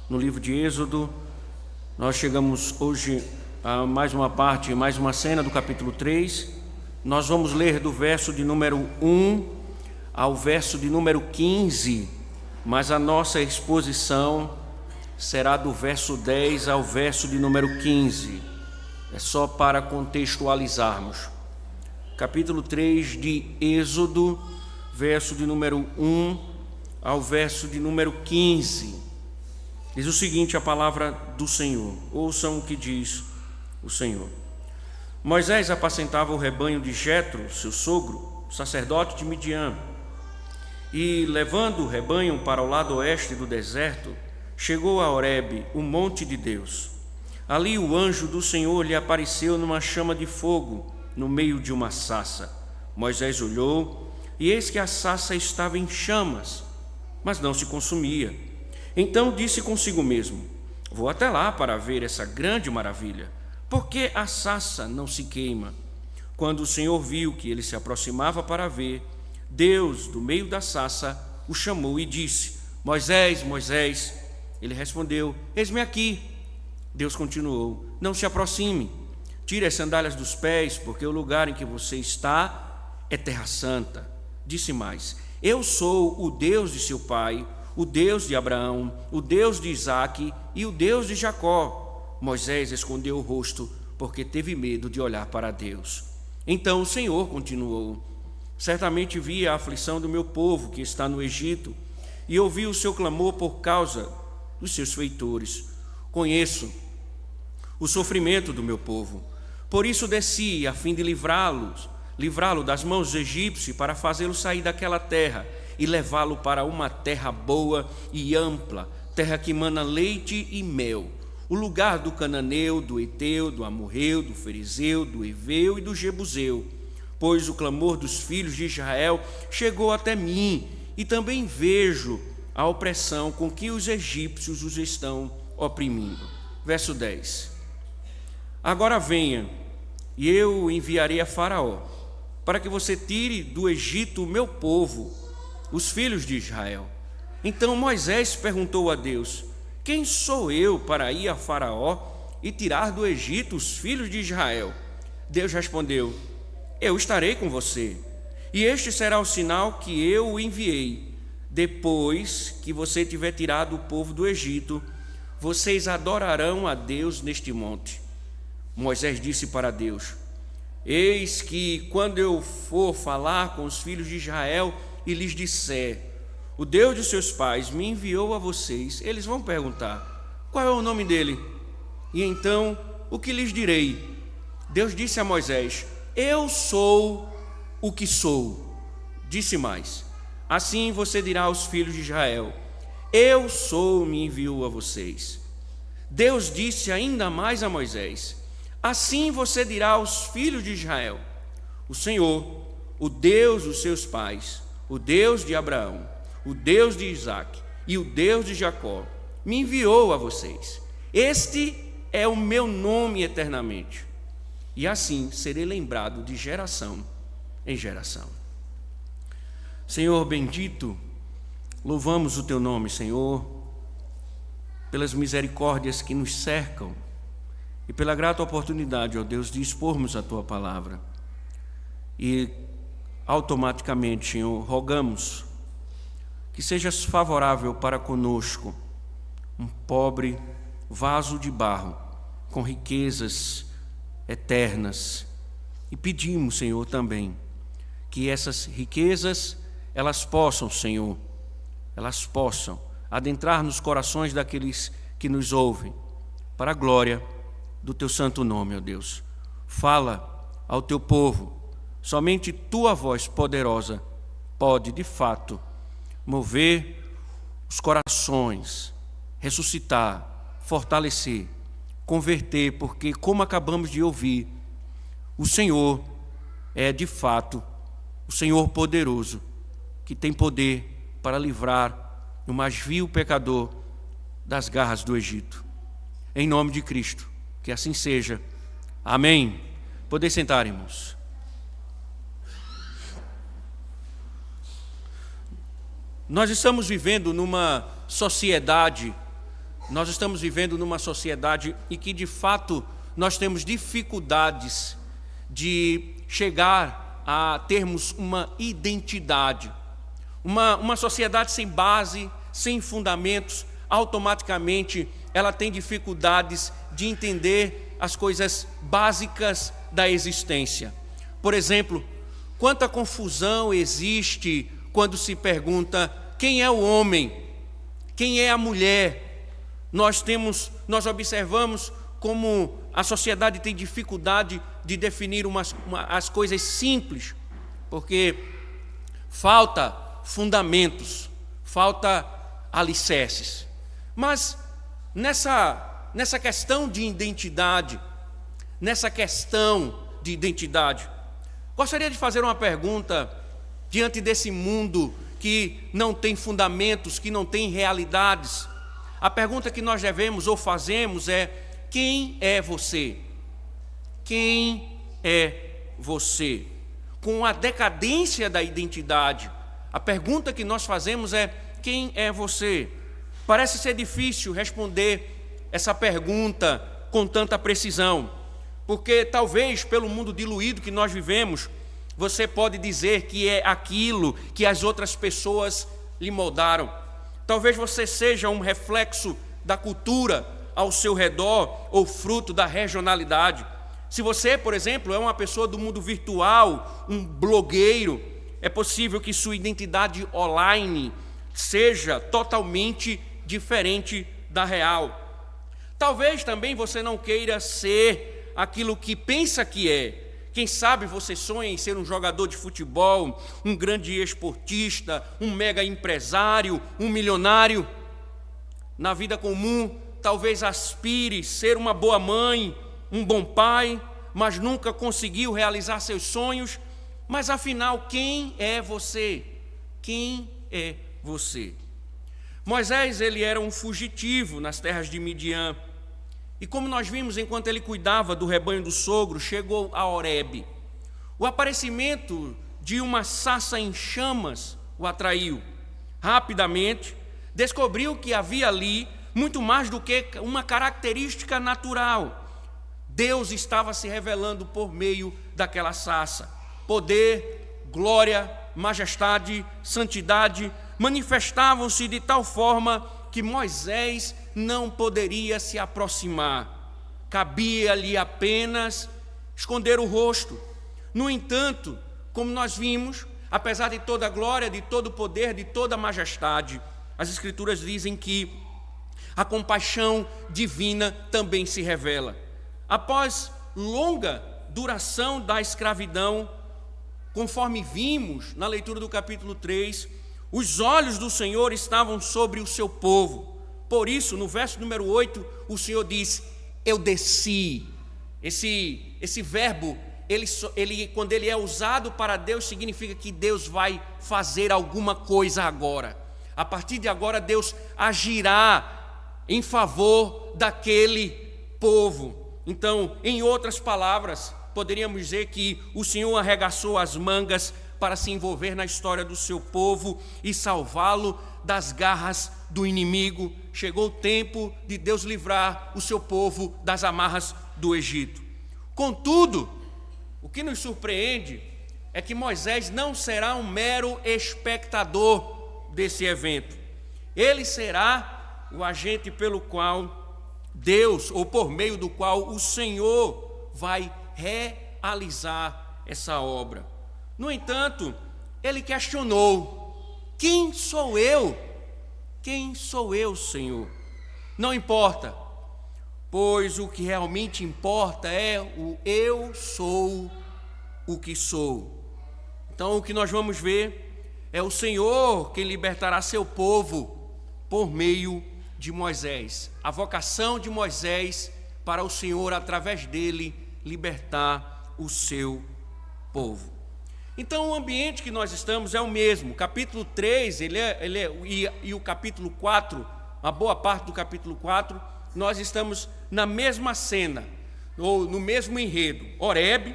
No livro de Êxodo, nós chegamos hoje a mais uma parte, mais uma cena do capítulo 3. Nós vamos ler do verso de número 1 ao verso de número 15, mas a nossa exposição será do verso 10 ao verso de número 15. É só para contextualizarmos. Capítulo 3 de Êxodo, verso de número 1 ao verso de número 15. Diz o seguinte a palavra do Senhor. Ouçam o que diz o Senhor. Moisés apacentava o rebanho de Jetro, seu sogro, sacerdote de Midian, e levando o rebanho para o lado oeste do deserto, chegou a Horebe, o monte de Deus. Ali o anjo do Senhor lhe apareceu numa chama de fogo, no meio de uma sarça. Moisés olhou, e eis que a sarça estava em chamas, mas não se consumia. Então disse consigo mesmo: vou até lá para ver essa grande maravilha. Por que a sarça não se queima? Quando o Senhor viu que ele se aproximava para ver, Deus, do meio da sarça, o chamou e disse: Moisés, Moisés. Ele respondeu: eis-me aqui. Deus continuou: não se aproxime. Tire as sandálias dos pés, porque o lugar em que você está é terra santa. Disse mais: eu sou o Deus de seu pai, o Deus de Abraão, o Deus de Isaque e o Deus de Jacó. Moisés escondeu o rosto, porque teve medo de olhar para Deus. Então o Senhor continuou: certamente vi a aflição do meu povo que está no Egito, e ouvi o seu clamor por causa dos seus feitores. Conheço o sofrimento do meu povo. Por isso desci, a fim de livrá-lo das mãos dos egípcios, para fazê-lo sair daquela terra e levá-lo para uma terra boa e ampla, terra que mana leite e mel, o lugar do cananeu, do eteu, do amorreu, do ferizeu, do eveu e do jebuseu. Pois o clamor dos filhos de Israel chegou até mim, e também vejo a opressão com que os egípcios os estão oprimindo. Verso 10. Agora venha, e eu o enviarei a Faraó, para que você tire do Egito o meu povo, os filhos de Israel. Então Moisés perguntou a Deus: quem sou eu para ir a Faraó e tirar do Egito os filhos de Israel? Deus respondeu: eu estarei com você, e este será o sinal que eu o enviei. Depois que você tiver tirado o povo do Egito, vocês adorarão a Deus neste monte. Moisés disse para Deus: eis que quando eu for falar com os filhos de Israel e lhes disser: o Deus de seus pais me enviou a vocês, eles vão perguntar: qual é o nome dele? E então, o que lhes direi? Deus disse a Moisés: eu sou o que sou. Disse mais: assim você dirá aos filhos de Israel: eu sou, me enviou a vocês. Deus disse ainda mais a Moisés: assim você dirá aos filhos de Israel: o Senhor, o Deus dos seus pais, o Deus de Abraão, o Deus de Isaque e o Deus de Jacó, me enviou a vocês. Este é o meu nome eternamente, e assim serei lembrado de geração em geração. Senhor bendito, louvamos o teu nome, Senhor, pelas misericórdias que nos cercam e pela grata oportunidade, ó Deus, de expormos a tua palavra. E automaticamente, Senhor, rogamos que sejas favorável para conosco, um pobre vaso de barro com riquezas eternas. E pedimos, Senhor, também que essas riquezas, elas possam, Senhor, elas possam adentrar nos corações daqueles que nos ouvem, para a glória do teu santo nome, ó Deus. Fala ao teu povo. Somente tua voz poderosa pode, de fato, mover os corações, ressuscitar, fortalecer, converter, porque, como acabamos de ouvir, o Senhor é, de fato, o Senhor poderoso, que tem poder para livrar o mais vil pecador das garras do Egito. Em nome de Cristo, que assim seja. Amém. Poder sentar, irmãos. Nós estamos vivendo numa sociedade, nós estamos vivendo numa sociedade em que, de fato, nós temos dificuldades de chegar a termos uma identidade. Uma sociedade sem base, sem fundamentos, automaticamente ela tem dificuldades de entender as coisas básicas da existência. Por exemplo, quanta confusão existe quando se pergunta quem é o homem, quem é a mulher. Nós observamos como a sociedade tem dificuldade de definir as coisas simples, porque falta fundamentos, falta alicerces. Mas nessa questão de identidade, gostaria de fazer uma pergunta diante desse mundo que não tem fundamentos, que não tem realidades. A pergunta que nós devemos ou fazemos é: quem é você? Quem é você? Com a decadência da identidade, a pergunta que nós fazemos é: quem é você? Parece ser difícil responder essa pergunta com tanta precisão, porque talvez pelo mundo diluído que nós vivemos, você pode dizer que é aquilo que as outras pessoas lhe moldaram. Talvez você seja um reflexo da cultura ao seu redor ou fruto da regionalidade. Se você, por exemplo, é uma pessoa do mundo virtual, um blogueiro, é possível que sua identidade online seja totalmente diferente da real. Talvez também você não queira ser aquilo que pensa que é. Quem sabe você sonha em ser um jogador de futebol, um grande esportista, um mega empresário, um milionário. Na vida comum, talvez aspire ser uma boa mãe, um bom pai, mas nunca conseguiu realizar seus sonhos. Mas afinal, quem é você? Quem é você? Moisés, ele era um fugitivo nas terras de Midian. E como nós vimos, enquanto ele cuidava do rebanho do sogro, chegou a Horebe. O aparecimento de uma sarça em chamas o atraiu. Rapidamente, descobriu que havia ali muito mais do que uma característica natural. Deus estava se revelando por meio daquela sarça. Poder, glória, majestade, santidade manifestavam-se de tal forma que Moisés não poderia se aproximar. Cabia-lhe apenas esconder o rosto. No entanto, como nós vimos, apesar de toda a glória, de todo o poder, de toda a majestade, as Escrituras dizem que a compaixão divina também se revela. Após longa duração da escravidão, conforme vimos na leitura do capítulo 3, os olhos do Senhor estavam sobre o seu povo. Por isso, no verso número 8, o Senhor diz: eu desci. Esse verbo, quando ele é usado para Deus, significa que Deus vai fazer alguma coisa agora. A partir de agora, Deus agirá em favor daquele povo. Então, em outras palavras, poderíamos dizer que o Senhor arregaçou as mangas para se envolver na história do seu povo e salvá-lo das garras do inimigo. Chegou o tempo de Deus livrar o seu povo das amarras do Egito. Contudo, o que nos surpreende é que Moisés não será um mero espectador desse evento. Ele será o agente pelo qual Deus, ou por meio do qual o Senhor vai realizar essa obra. No entanto, ele questionou: quem sou eu? Quem sou eu, Senhor? Não importa, pois o que realmente importa é o eu sou o que sou. Então, o que nós vamos ver é o Senhor quem libertará seu povo por meio de Moisés. A vocação de Moisés para o Senhor, através dele, libertar o seu povo. Então, o ambiente que nós estamos é o mesmo. O capítulo 3 e o capítulo 4, uma boa parte do capítulo 4, nós estamos na mesma cena, ou no mesmo enredo, Horebe,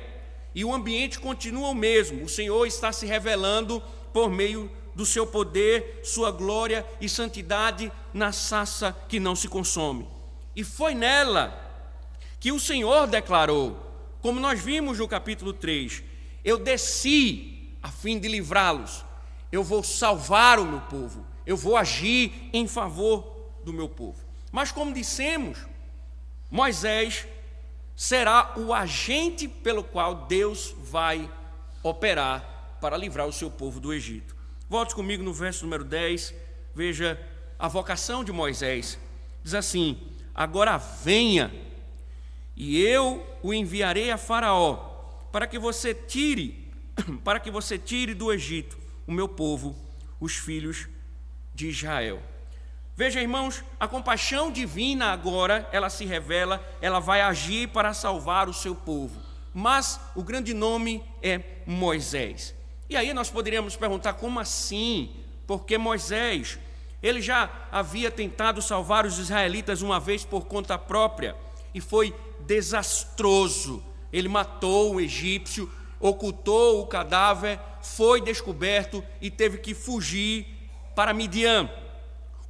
e o ambiente continua o mesmo. O Senhor está se revelando por meio do seu poder, sua glória e santidade na sarça que não se consome. E foi nela que o Senhor declarou, como nós vimos no capítulo 3, eu desci a fim de livrá-los, eu vou salvar o meu povo, eu vou agir em favor do meu povo. Mas como dissemos, Moisés será o agente pelo qual Deus vai operar para livrar o seu povo do Egito. Volte comigo no verso número 10, veja a vocação de Moisés. Diz assim: agora venha, e eu o enviarei a Faraó, para que você tire do Egito o meu povo, os filhos de Israel. Veja, irmãos, a compaixão divina agora, ela se revela, ela vai agir para salvar o seu povo. Mas o grande nome é Moisés. E aí nós poderíamos perguntar, como assim? Porque Moisés, ele já havia tentado salvar os israelitas uma vez por conta própria, e foi desastroso. Ele matou um egípcio, ocultou o cadáver, foi descoberto e teve que fugir para Midian.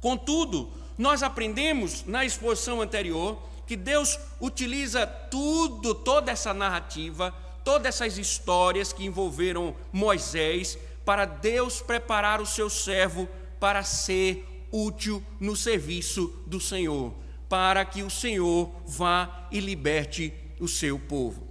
Contudo, nós aprendemos na exposição anterior que Deus utiliza toda essa narrativa, todas essas histórias que envolveram Moisés, para Deus preparar o seu servo para ser útil no serviço do Senhor, para que o Senhor vá e liberte o seu povo.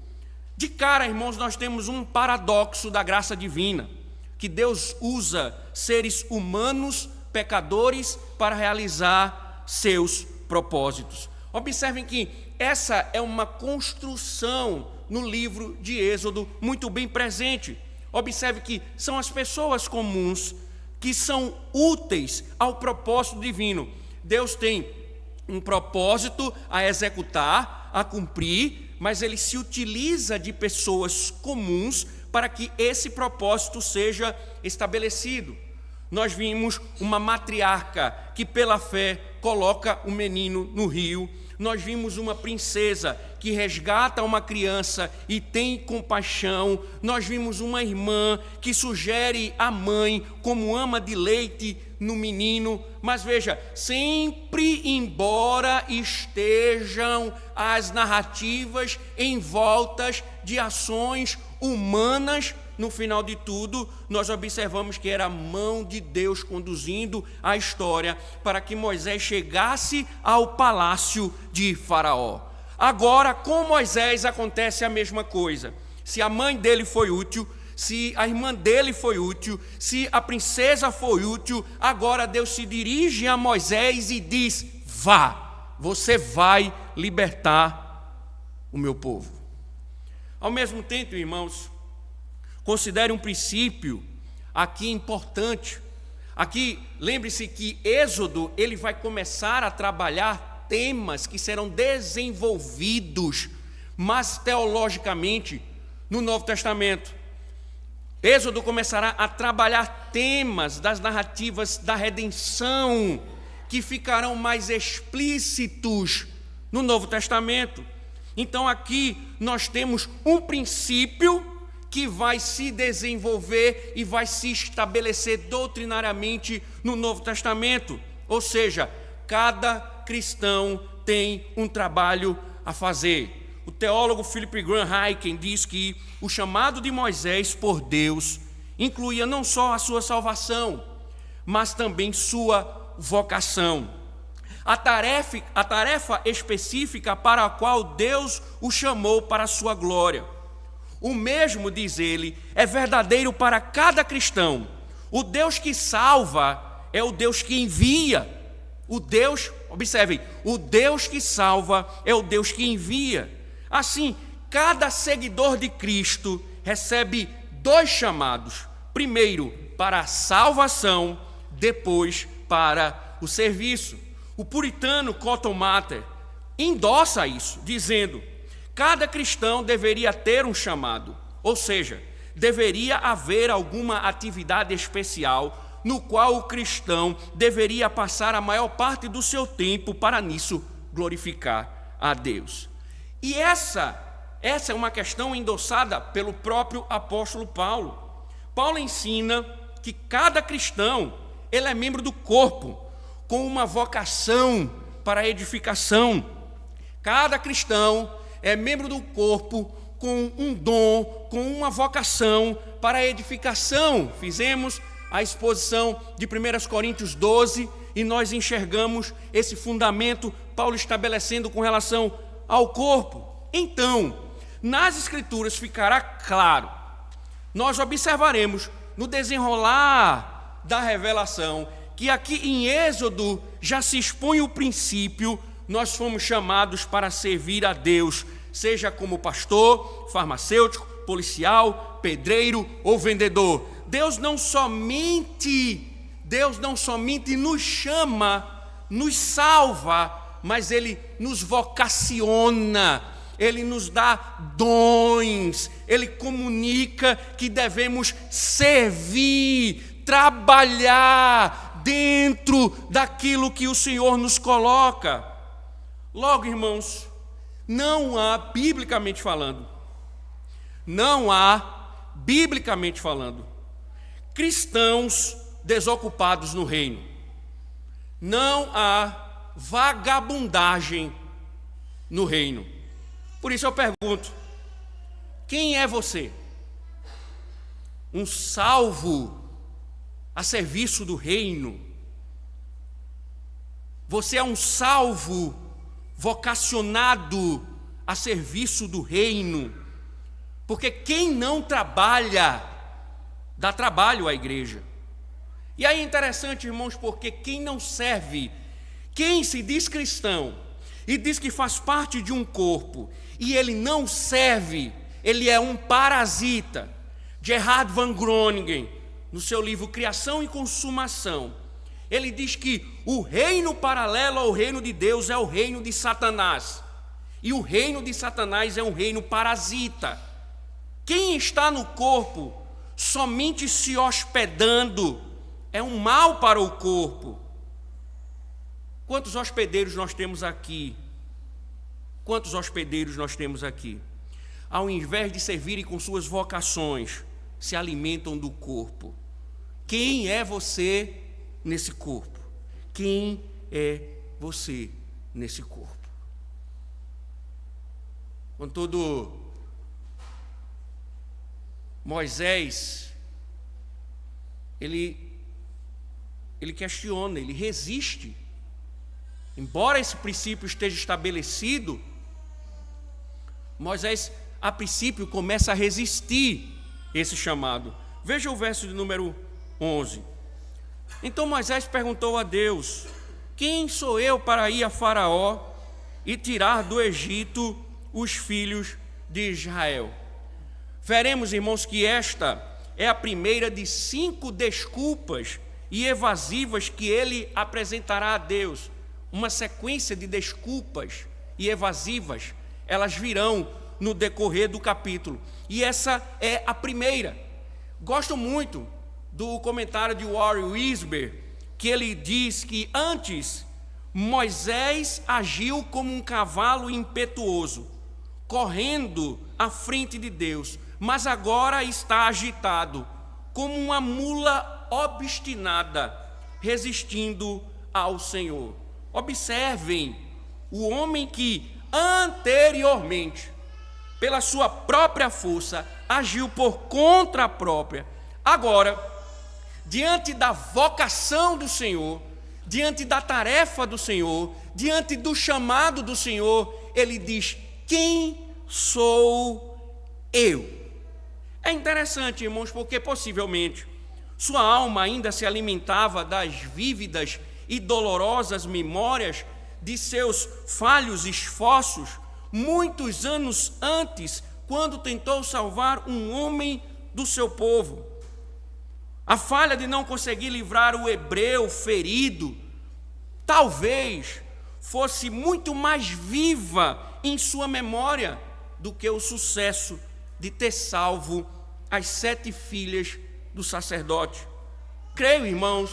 De cara, irmãos, nós temos um paradoxo da graça divina, que Deus usa seres humanos, pecadores, para realizar seus propósitos. Observem que essa é uma construção no livro de Êxodo muito bem presente. Observe que são as pessoas comuns que são úteis ao propósito divino. Deus tem um propósito a executar, a cumprir, mas ele se utiliza de pessoas comuns para que esse propósito seja estabelecido. Nós vimos uma matriarca que pela fé coloca o menino no rio. Nós vimos uma princesa que resgata uma criança e tem compaixão. Nós vimos uma irmã que sugere a mãe como ama de leite no menino. Mas veja, sempre embora estejam as narrativas envoltas de ações humanas, no final de tudo, nós observamos que era a mão de Deus conduzindo a história para que Moisés chegasse ao palácio de Faraó. Agora, com Moisés acontece a mesma coisa. Se a mãe dele foi útil, se a irmã dele foi útil, se a princesa foi útil, agora Deus se dirige a Moisés e diz: vá, você vai libertar o meu povo. Ao mesmo tempo, irmãos, considere um princípio aqui importante. Aqui, lembre-se que Êxodo, ele vai começar a trabalhar temas que serão desenvolvidos, mas teologicamente, no Novo Testamento. Êxodo começará a trabalhar temas das narrativas da redenção, que ficarão mais explícitos no Novo Testamento. Então aqui nós temos um princípio que vai se desenvolver e vai se estabelecer doutrinariamente no Novo Testamento. Ou seja, cada cristão tem um trabalho a fazer. O teólogo Philip Graham Hyken diz que o chamado de Moisés por Deus incluía não só a sua salvação, mas também sua vocação. A tarefa específica para a qual Deus o chamou para a sua glória. O mesmo, diz ele, é verdadeiro para cada cristão. O Deus que salva é o Deus que envia. Observem, o Deus que salva é o Deus que envia. Assim, cada seguidor de Cristo recebe dois chamados. Primeiro, para a salvação, depois para o serviço. O puritano Cotton Mather endossa isso, dizendo: cada cristão deveria ter um chamado, ou seja, deveria haver alguma atividade especial no qual o cristão deveria passar a maior parte do seu tempo para nisso glorificar a Deus. E essa é uma questão endossada pelo próprio apóstolo Paulo. Paulo ensina que cada cristão, ele é membro do corpo, com uma vocação para a edificação. Cada cristão é membro do corpo com um dom, com uma vocação para a edificação. Fizemos a exposição de 1 Coríntios 12 e nós enxergamos esse fundamento Paulo estabelecendo com relação ao corpo. Então, nas Escrituras ficará claro, nós observaremos no desenrolar da revelação que aqui em Êxodo já se expõe o princípio: nós fomos chamados para servir a Deus, seja como pastor, farmacêutico, policial, pedreiro ou vendedor. Deus não somente nos chama, nos salva, mas Ele nos vocaciona, Ele nos dá dons, Ele comunica que devemos servir, trabalhar dentro daquilo que o Senhor nos coloca. Logo, irmãos, não há, biblicamente falando, cristãos desocupados no reino. Não há vagabundagem no reino. Por isso eu pergunto: quem é você? Um salvo a serviço do reino? Você é um salvo vocacionado a serviço do reino? Porque quem não trabalha, dá trabalho à igreja. E aí é interessante, irmãos, porque quem não serve, quem se diz cristão e diz que faz parte de um corpo e ele não serve, ele é um parasita. Gerhard von Groningen, no seu livro Criação e Consumação, ele diz que o reino paralelo ao reino de Deus é o reino de Satanás. E o reino de Satanás é um reino parasita. Quem está no corpo somente se hospedando é um mal para o corpo. Quantos hospedeiros nós temos aqui? Quantos hospedeiros nós temos aqui? Ao invés de servirem com suas vocações, se alimentam do corpo. Quem é você nesse corpo? Quem é você nesse corpo? Contudo, Moisés, ele questiona, ele resiste. Embora esse princípio esteja estabelecido, Moisés, a princípio, começa a resistir esse chamado. Veja o verso de número 11. Então Moisés perguntou a Deus: quem sou eu para ir a Faraó e tirar do Egito os filhos de Israel? Veremos, irmãos, que esta é a primeira de 5 desculpas e evasivas que ele apresentará a Deus. Uma sequência de desculpas e evasivas, elas virão no decorrer do capítulo. E essa é a primeira. Gosto muito do comentário de Warren Wiersbe, que ele diz que antes Moisés agiu como um cavalo impetuoso, correndo à frente de Deus, mas agora está agitado, como uma mula obstinada, resistindo ao Senhor. Observem o homem que anteriormente, pela sua própria força, agiu por conta própria. Agora, diante da vocação do Senhor, diante da tarefa do Senhor, diante do chamado do Senhor, ele diz: quem sou eu? É interessante, irmãos, porque possivelmente sua alma ainda se alimentava das vívidas e dolorosas memórias de seus falhos esforços muitos anos antes, quando tentou salvar um homem do seu povo. A falha de não conseguir livrar o hebreu ferido talvez fosse muito mais viva em sua memória do que o sucesso de ter salvo as 7 filhas do sacerdote. Creio, irmãos,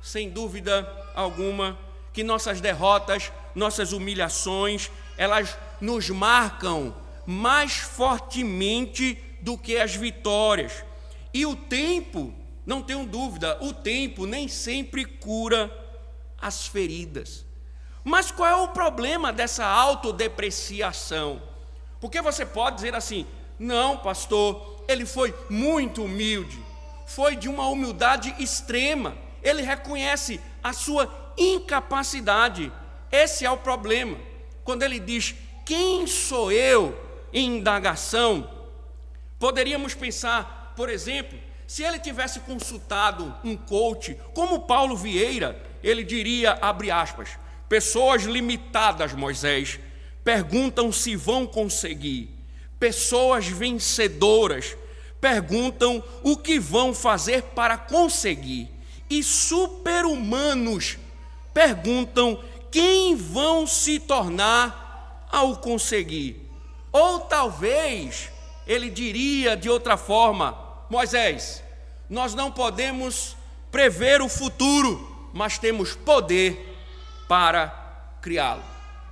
sem dúvida alguma, que nossas derrotas, nossas humilhações, elas nos marcam mais fortemente do que as vitórias. E o tempo não tenho dúvida, o tempo nem sempre cura as feridas. Mas qual é o problema dessa autodepreciação? Porque você pode dizer assim: não, pastor, ele foi muito humilde, foi de uma humildade extrema, ele reconhece a sua incapacidade. Esse é o problema. Quando ele diz: quem sou eu, em indagação, poderíamos pensar, por exemplo, se ele tivesse consultado um coach, como Paulo Vieira, ele diria, abre aspas, pessoas limitadas, Moisés, perguntam se vão conseguir. Pessoas vencedoras perguntam o que vão fazer para conseguir. E super-humanos perguntam quem vão se tornar ao conseguir. Ou talvez ele diria de outra forma: Moisés, nós não podemos prever o futuro, mas temos poder para criá-lo.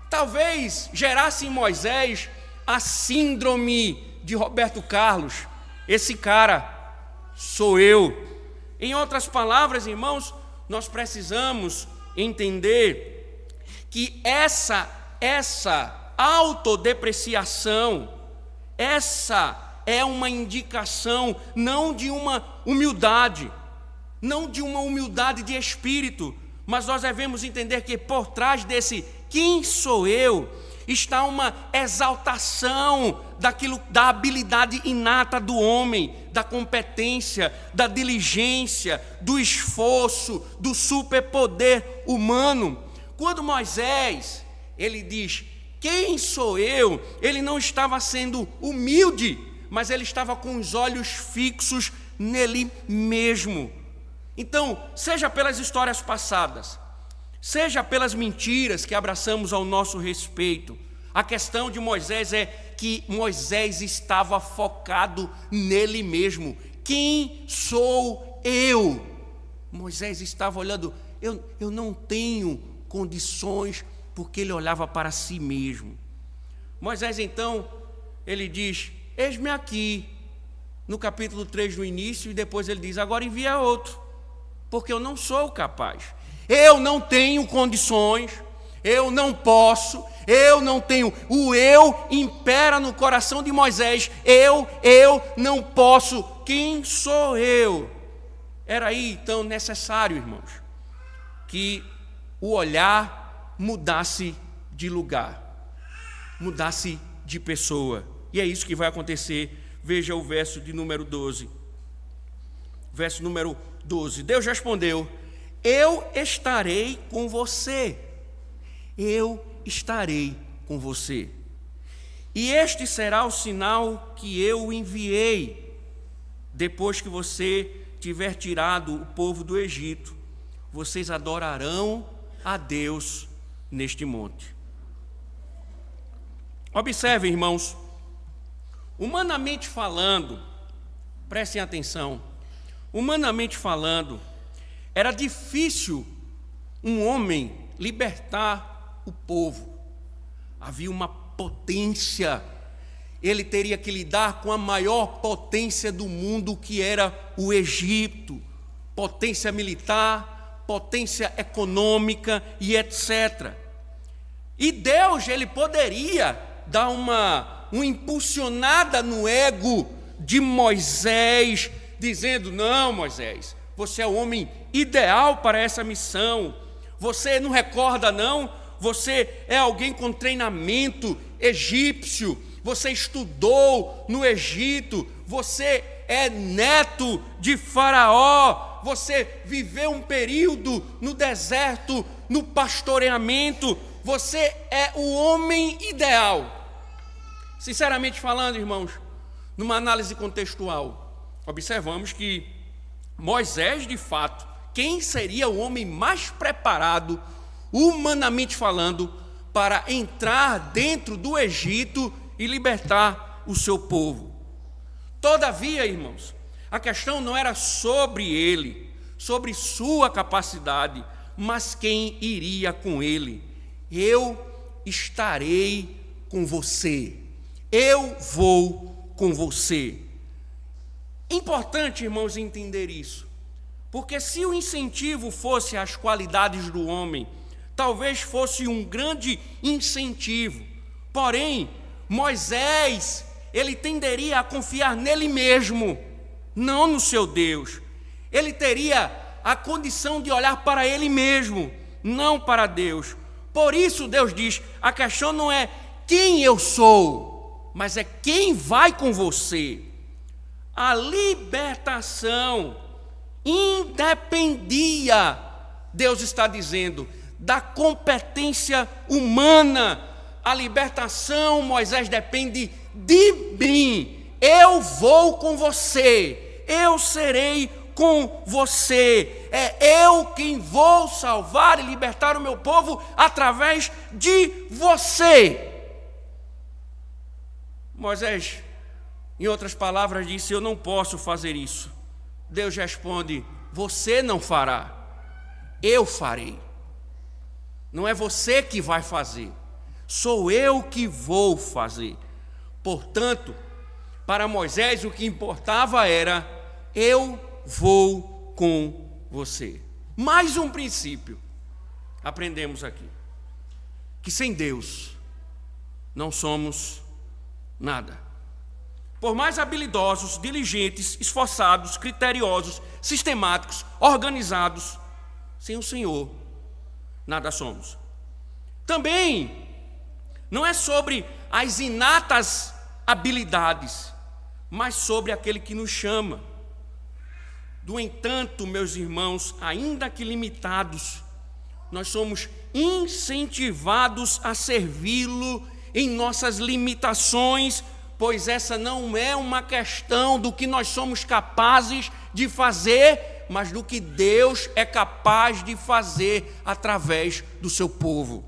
Talvez gerasse em Moisés a síndrome de Roberto Carlos: esse cara sou eu. Em outras palavras, irmãos, nós precisamos entender que essa autodepreciação, essa é uma indicação não de uma humildade, não de uma humildade de espírito, mas nós devemos entender que por trás desse quem sou eu está uma exaltação da habilidade inata do homem, da competência, da diligência, do esforço, do superpoder humano. Quando Moisés, ele diz: quem sou eu? Ele não estava sendo humilde, mas ele estava com os olhos fixos nele mesmo. Então, seja pelas histórias passadas, seja pelas mentiras que abraçamos ao nosso respeito, a questão de Moisés é que Moisés estava focado nele mesmo. Quem sou eu? Moisés estava olhando, eu não tenho condições, porque ele olhava para si mesmo. Moisés então, ele diz: eis-me aqui, no capítulo 3 no início, e depois ele diz: agora envia outro, porque eu não sou capaz, eu não tenho condições, eu não posso, eu não tenho. O eu impera no coração de Moisés. Eu não posso. Quem sou eu? Era aí então necessário, irmãos, que o olhar mudasse de lugar, mudasse de pessoa. E é isso que vai acontecer. Veja o verso de número 12. Verso número 12. Deus respondeu: eu estarei com você. Eu estarei com você. E este será o sinal que eu enviei depois que você tiver tirado o povo do Egito. Vocês adorarão a Deus neste monte. Observem, irmãos, humanamente falando, prestem atenção, humanamente falando, era difícil um homem libertar o povo. Havia uma potência, ele teria que lidar com a maior potência do mundo, que era o Egito, potência militar, potência econômica e etc. E Deus, ele poderia dar uma impulsionada no ego de Moisés, dizendo: não, Moisés, você é o homem ideal para essa missão. Você não recorda, não? Você é alguém com treinamento egípcio, você estudou no Egito, você é neto de Faraó, você viveu um período no deserto, no pastoreamento, você é o homem ideal. Sinceramente falando, irmãos, numa análise contextual, observamos que Moisés, de fato, quem seria o homem mais preparado, humanamente falando, para entrar dentro do Egito e libertar o seu povo? Todavia, irmãos, a questão não era sobre ele, sobre sua capacidade, mas quem iria com ele. Eu estarei com você, eu vou com você. Importante, irmãos, entender isso. Porque se o incentivo fosse as qualidades do homem, talvez fosse um grande incentivo. Porém, Moisés, ele tenderia a confiar nele mesmo, não no seu Deus. Ele teria a condição de olhar para ele mesmo, não para Deus. Por isso Deus diz, a questão não é quem eu sou, mas é quem vai com você. A libertação independia, Deus está dizendo, da competência humana. A libertação, Moisés, depende de mim. Eu vou com você, eu serei com você. É eu quem vou salvar e libertar o meu povo através de você. Moisés, em outras palavras, disse, eu não posso fazer isso. Deus responde, você não fará, eu farei. Não é você que vai fazer, sou eu que vou fazer. Portanto, para Moisés o que importava era, eu vou com você. Mais um princípio, aprendemos aqui, que sem Deus não somos nada. Por mais habilidosos, diligentes, esforçados, criteriosos, sistemáticos, organizados, sem o Senhor, nada somos. Também não é sobre as inatas habilidades, mas sobre aquele que nos chama. No entanto, meus irmãos, ainda que limitados, nós somos incentivados a servi-lo em nossas limitações, pois essa não é uma questão do que nós somos capazes de fazer, mas do que Deus é capaz de fazer através do seu povo.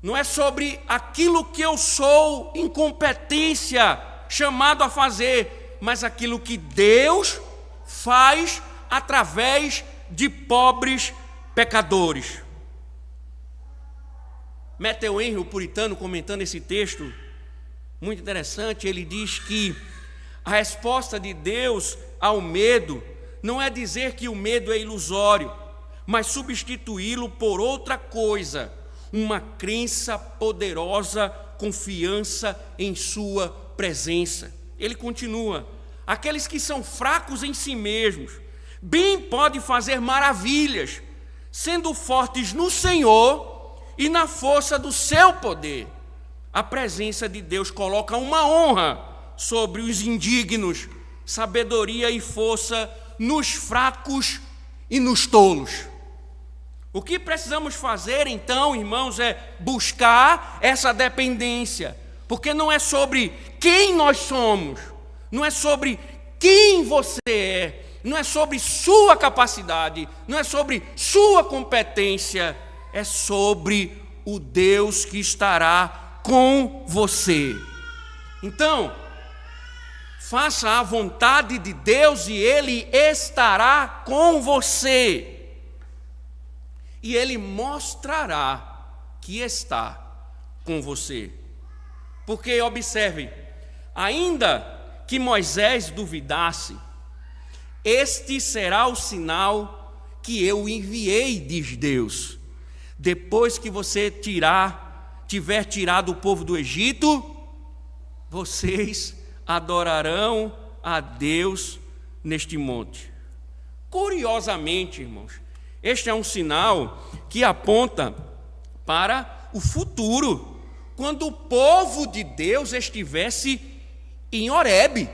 Não é sobre aquilo que eu sou incompetência, chamado a fazer, mas aquilo que Deus faz através de pobres pecadores. Matthew Henry, o puritano, comentando esse texto, muito interessante, ele diz que a resposta de Deus ao medo não é dizer que o medo é ilusório, mas substituí-lo por outra coisa, uma crença poderosa, confiança em sua presença. Ele continua, aqueles que são fracos em si mesmos, bem podem fazer maravilhas, sendo fortes no Senhor e na força do seu poder. A presença de Deus coloca uma honra sobre os indignos, sabedoria e força nos fracos e nos tolos. O que precisamos fazer, então, irmãos, é buscar essa dependência, porque não é sobre quem nós somos, não é sobre quem você é, não é sobre sua capacidade, não é sobre sua competência, é sobre o Deus que estará com você. Então, faça a vontade de Deus e Ele estará com você. E Ele mostrará que está com você. Porque, observe, ainda que Moisés duvidasse, este será o sinal que eu enviei, diz Deus. Depois que você tiver tirado o povo do Egito, vocês adorarão a Deus neste monte. Curiosamente, irmãos, este é um sinal que aponta para o futuro, quando o povo de Deus estivesse em Horebe.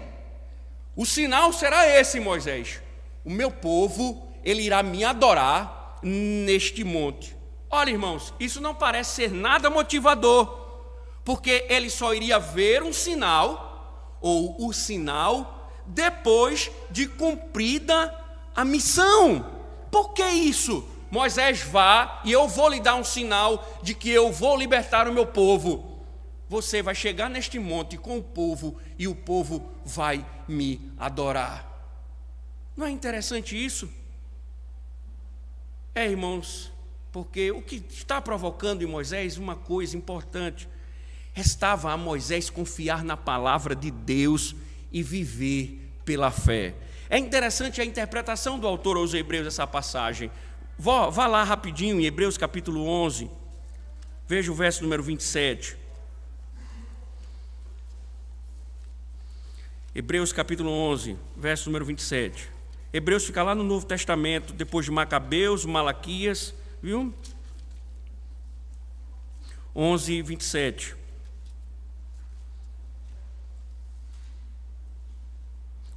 O sinal será esse, Moisés: o meu povo, ele irá me adorar neste monte. Olha, irmãos, isso não parece ser nada motivador, porque ele só iria ver um sinal, ou o sinal, depois de cumprida a missão. Por que isso? Moisés, vá e eu vou lhe dar um sinal de que eu vou libertar o meu povo. Você vai chegar neste monte com o povo e o povo vai me adorar. Não é interessante isso? É, irmãos, porque o que está provocando em Moisés uma coisa importante. Restava a Moisés confiar na palavra de Deus e viver pela fé. É interessante a interpretação do autor aos Hebreus dessa passagem. Vá lá rapidinho em Hebreus capítulo 11, veja o verso número 27. Hebreus capítulo 11, verso número 27. Hebreus fica lá no Novo Testamento, depois de Macabeus, Malaquias, viu? 11, 27.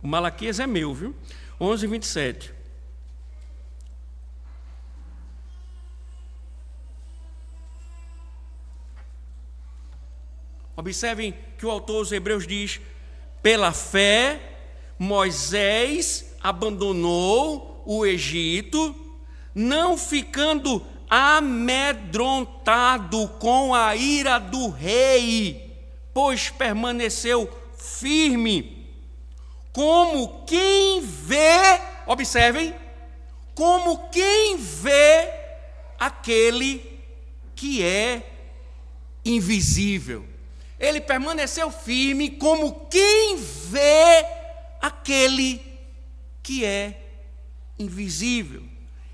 O Malaquias é meu, viu? 11, 27. Observem que o autor dos Hebreus diz: pela fé, Moisés abandonou o Egito, não ficando amedrontado com a ira do rei, pois permaneceu firme, como quem vê, observem, como quem vê aquele que é invisível. Ele permaneceu firme como quem vê aquele que é invisível.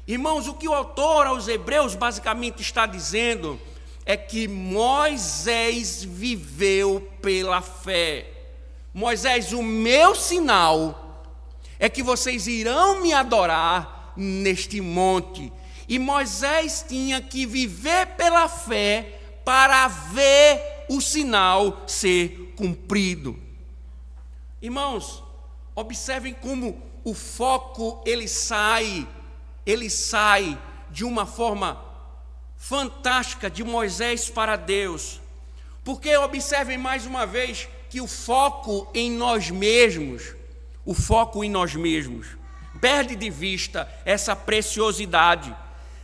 Irmãos, o que o autor aos Hebreus basicamente está dizendo é que Moisés viveu pela fé. Moisés, o meu sinal é que vocês irão me adorar neste monte. E Moisés tinha que viver pela fé para ver o sinal ser cumprido. Irmãos, observem como o foco ele sai de uma forma fantástica de Moisés para Deus. Porque observem mais uma vez que o foco em nós mesmos perde de vista essa preciosidade.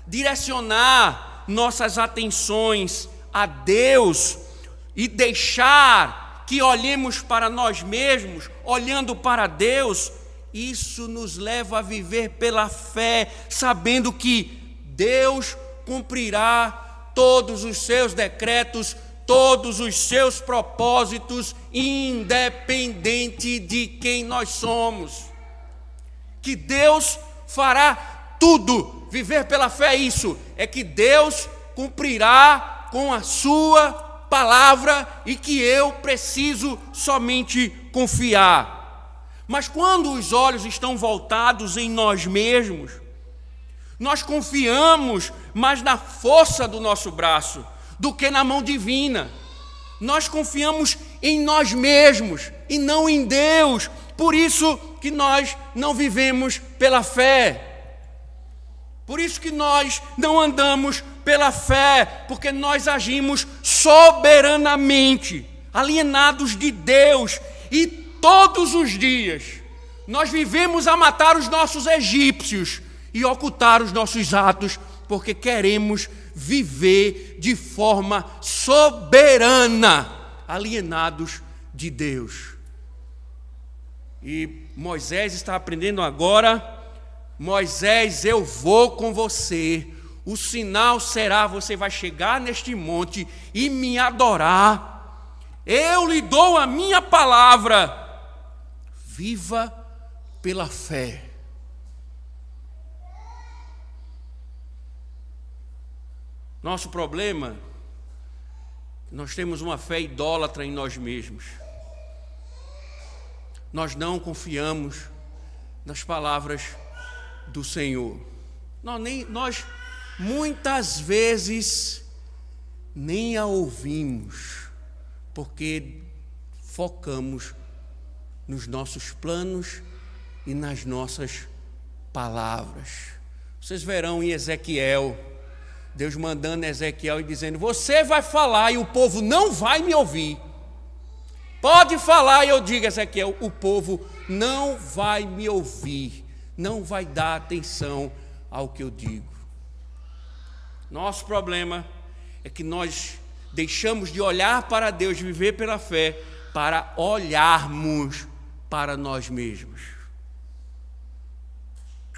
Direcionar nossas atenções a Deus e deixar que olhemos para nós mesmos, olhando para Deus, isso nos leva a viver pela fé, sabendo que Deus cumprirá todos os seus decretos, todos os seus propósitos, independente de quem nós somos. Que Deus fará tudo. Viver pela fé é isso, é que Deus cumprirá com a sua palavra e que eu preciso somente confiar. Mas quando os olhos estão voltados em nós mesmos, nós confiamos mais na força do nosso braço do que na mão divina. Nós confiamos em nós mesmos e não em Deus. Por isso que nós não vivemos pela fé. Por isso que nós não andamos pela fé, porque nós agimos soberanamente, alienados de Deus, e todos os dias nós vivemos a matar os nossos egípcios e ocultar os nossos atos, porque queremos viver de forma soberana, alienados de Deus. E Moisés está aprendendo agora: Moisés, eu vou com você, o sinal será, você vai chegar neste monte e me adorar, eu lhe dou a minha palavra, viva pela fé. Nosso problema, nós temos uma fé idólatra em nós mesmos. Nós não confiamos nas palavras do Senhor. Nós muitas vezes nem a ouvimos, porque focamos nos nossos planos e nas nossas palavras. Vocês verão em Ezequiel, Deus mandando Ezequiel e dizendo: você vai falar e o povo não vai me ouvir. Pode falar, e eu digo: Ezequiel, o povo não vai me ouvir, não vai dar atenção ao que eu digo. Nosso problema é que nós deixamos de olhar para Deus, de viver pela fé, para olharmos para nós mesmos.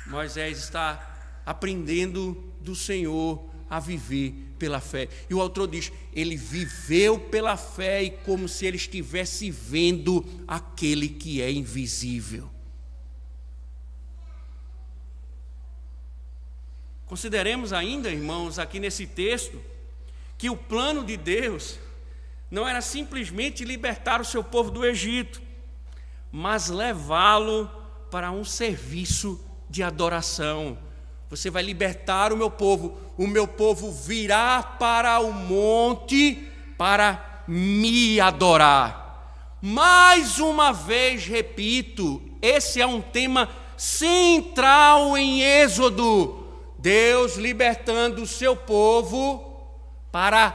Moisés está aprendendo do Senhor a viver pela fé. E o autor diz: ele viveu pela fé e como se ele estivesse vendo aquele que é invisível. Consideremos ainda, irmãos, aqui nesse texto, que o plano de Deus não era simplesmente libertar o seu povo do Egito, mas levá-lo para um serviço de adoração. Você vai libertar o meu povo virá para o monte para me adorar. Mais uma vez, repito, esse é um tema central em Êxodo. Deus libertando o seu povo para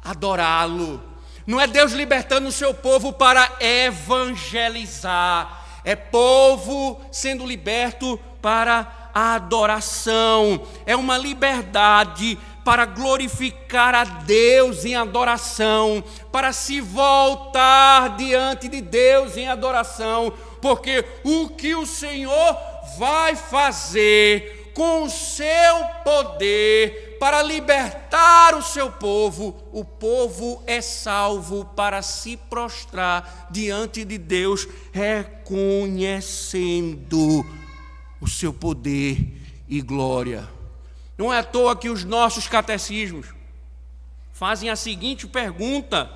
adorá-lo. Não é Deus libertando o seu povo para evangelizar. É povo sendo liberto para a adoração. É uma liberdade para glorificar a Deus em adoração, para se voltar diante de Deus em adoração, porque o que o Senhor vai fazer com o seu poder para libertar o seu povo, o povo é salvo para se prostrar diante de Deus, reconhecendo o seu poder e glória. Não é à toa que os nossos catecismos fazem a seguinte pergunta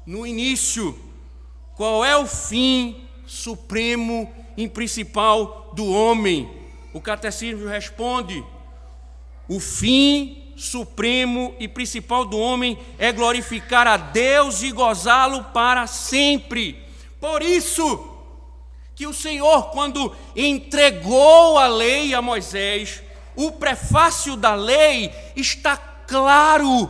no início: qual é o fim supremo e principal do homem? O catecismo responde: o fim supremo e principal do homem é glorificar a Deus e gozá-lo para sempre. Por isso que o Senhor, quando entregou a lei a Moisés, o prefácio da lei está claro: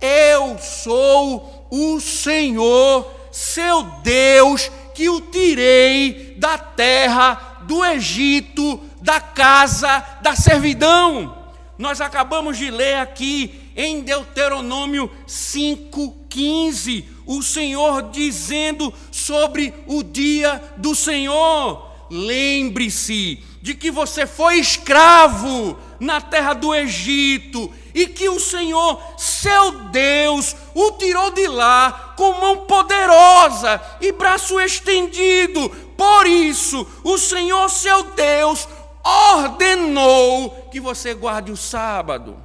eu sou o Senhor, seu Deus, que o tirei da terra do Egito, da casa da servidão. Nós acabamos de ler aqui em Deuteronômio 5:15, o Senhor dizendo sobre o dia do Senhor: lembre-se de que você foi escravo na terra do Egito e que o Senhor, seu Deus, o tirou de lá com mão poderosa e braço estendido. Por isso, o Senhor, seu Deus, ordenou que você guarde o sábado.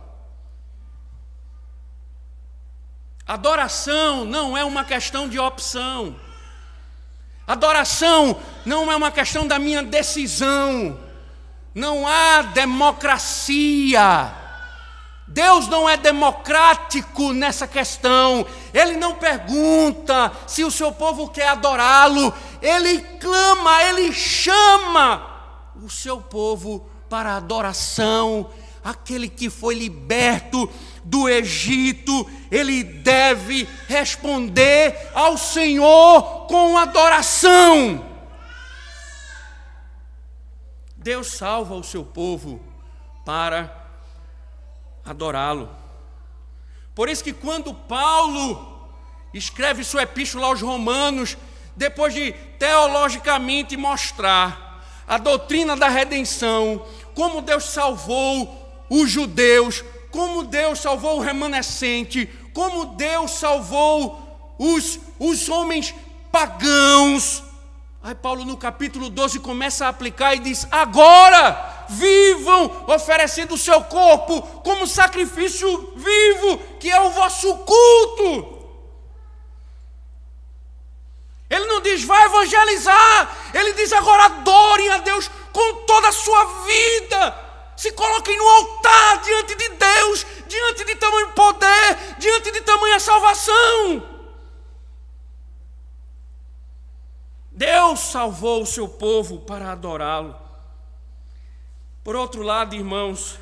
Adoração não é uma questão de opção. Adoração não é uma questão da minha decisão. Não há democracia. Deus não é democrático nessa questão. Ele não pergunta se o seu povo quer adorá-lo. Ele clama, ele chama o seu povo para a adoração. Aquele que foi liberto do Egito, ele deve responder ao Senhor com adoração. Deus salva o seu povo para adorá-lo. Por isso que quando Paulo escreve sua epístola aos Romanos, depois de teologicamente mostrar a doutrina da redenção, como Deus salvou os judeus, como Deus salvou o remanescente, como Deus salvou os homens pagãos. Aí Paulo no capítulo 12 começa a aplicar e diz: agora vivam oferecendo o seu corpo como sacrifício vivo, que é o vosso culto. Ele não diz vai evangelizar, ele diz agora adorem a Deus com toda a sua vida. Se coloquem no altar diante de Deus, diante de tamanho poder, diante de tamanha salvação. Deus salvou o seu povo para adorá-lo. Por outro lado, irmãos,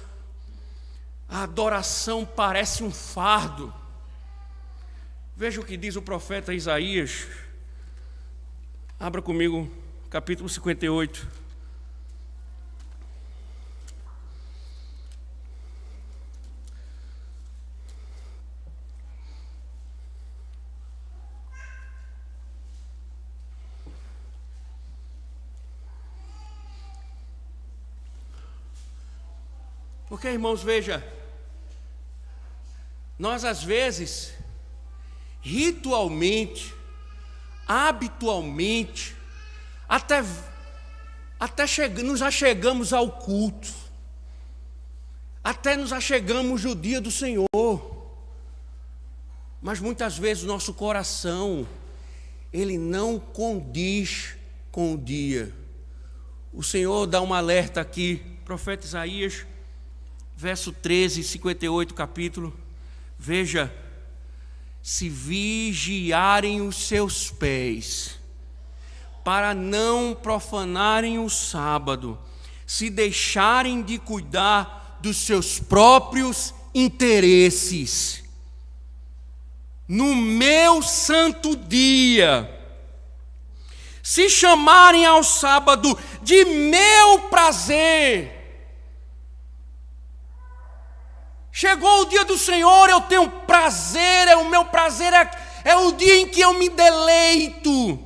a adoração parece um fardo. Veja o que diz o profeta Isaías. Abra comigo, capítulo 58. Porque, irmãos, veja, nós às vezes, ritualmente, habitualmente, até nos achegamos ao culto, até nos achegamos no dia do Senhor, mas muitas vezes o nosso coração, ele não condiz com o dia. O Senhor dá um alerta aqui, profeta Isaías, verso 13, 58, capítulo. Veja, se vigiarem os seus pés, para não profanarem o sábado, se deixarem de cuidar dos seus próprios interesses, no meu santo dia, se chamarem ao sábado de meu prazer. Chegou o dia do Senhor, eu tenho prazer, o meu prazer é o dia em que eu me deleito.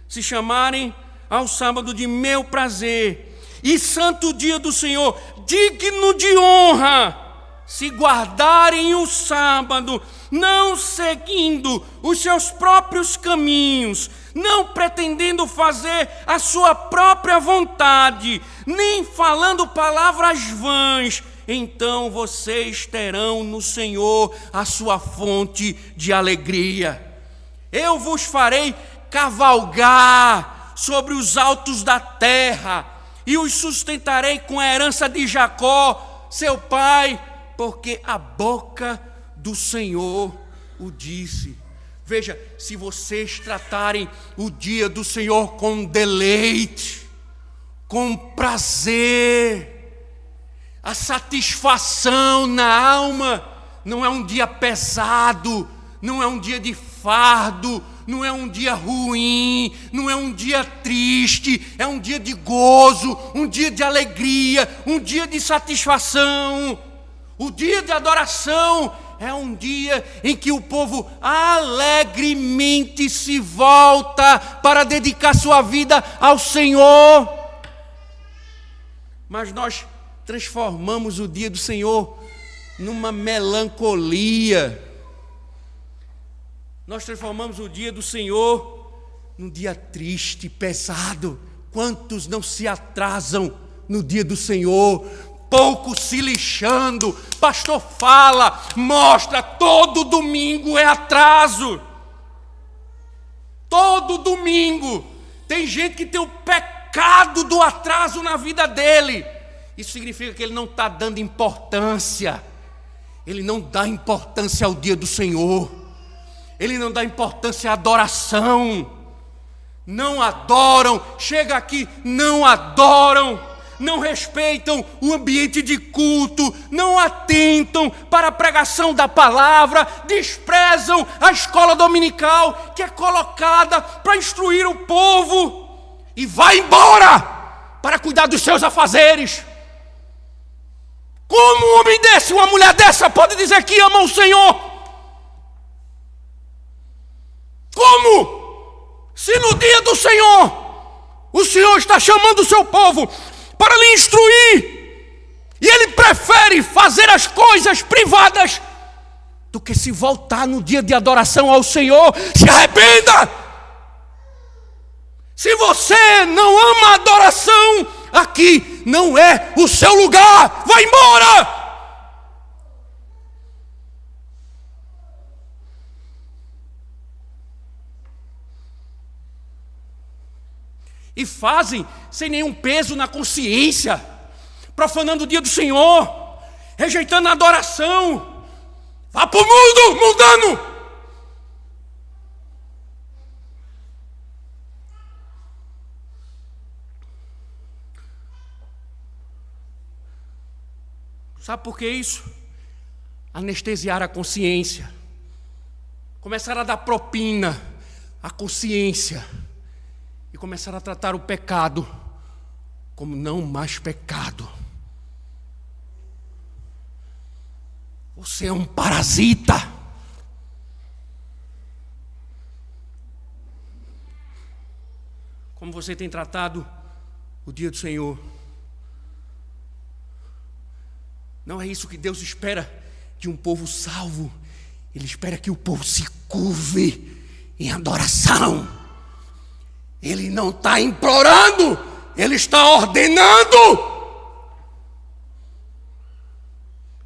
Se chamarem ao sábado de meu prazer, e santo dia do Senhor, digno de honra, se guardarem o sábado, não seguindo os seus próprios caminhos, não pretendendo fazer a sua própria vontade, nem falando palavras vãs, então vocês terão no Senhor a sua fonte de alegria. Eu vos farei cavalgar sobre os altos da terra, e os sustentarei com a herança de Jacó, seu pai, porque a boca do Senhor o disse. Veja, se vocês tratarem o dia do Senhor com deleite, com prazer, a satisfação na alma, não é um dia pesado, não é um dia de fardo, não é um dia ruim, não é um dia triste, é um dia de gozo, um dia de alegria, um dia de satisfação. O dia de adoração é um dia em que o povo alegremente se volta para dedicar sua vida ao Senhor. Mas nós transformamos o dia do Senhor numa melancolia. Nós transformamos o dia do Senhor num dia triste, pesado. Quantos não se atrasam no dia do Senhor? Poucos se lixando. Pastor fala, mostra, todo domingo é atraso. Todo domingo. Tem gente que tem o pecado do atraso na vida dele. Isso significa que ele não está dando importância. Ele não dá importância ao dia do Senhor. Ele não dá importância à adoração. Não adoram. Chega aqui, não adoram. Não respeitam o ambiente de culto. Não atentam para a pregação da palavra. Desprezam a escola dominical que é colocada para instruir o povo. E vai embora para cuidar dos seus afazeres. Como um homem desse, uma mulher dessa pode dizer que ama o Senhor? Como? Se no dia do Senhor, o Senhor está chamando o seu povo para lhe instruir, e ele prefere fazer as coisas privadas do que se voltar no dia de adoração ao Senhor. Se arrependa! Se você não ama a adoração, aqui não é o seu lugar. Vai embora! E fazem sem nenhum peso na consciência, profanando o dia do Senhor, rejeitando a adoração. Vá para o mundo, mundano! Sabe por que isso? Anestesiar a consciência. Começar a dar propina à consciência. E começar a tratar o pecado como não mais pecado. Você é um parasita. Como você tem tratado o dia do Senhor? Não é isso que Deus espera de um povo salvo. Ele espera que o povo se curve em adoração. Ele não está implorando, ele está ordenando.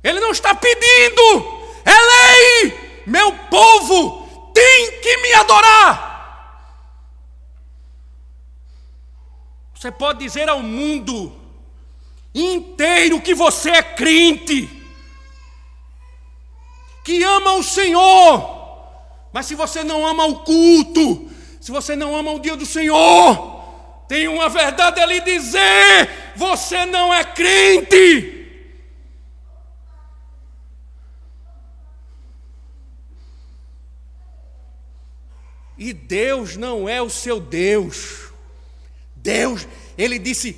Ele não está pedindo, é lei, meu povo tem que me adorar. Você pode dizer ao mundo inteiro que você é crente, que ama o Senhor, mas se você não ama o culto, se você não ama o dia do Senhor, tem uma verdade a lhe dizer: você não é crente. E Deus não é o seu Deus. Deus, Ele disse: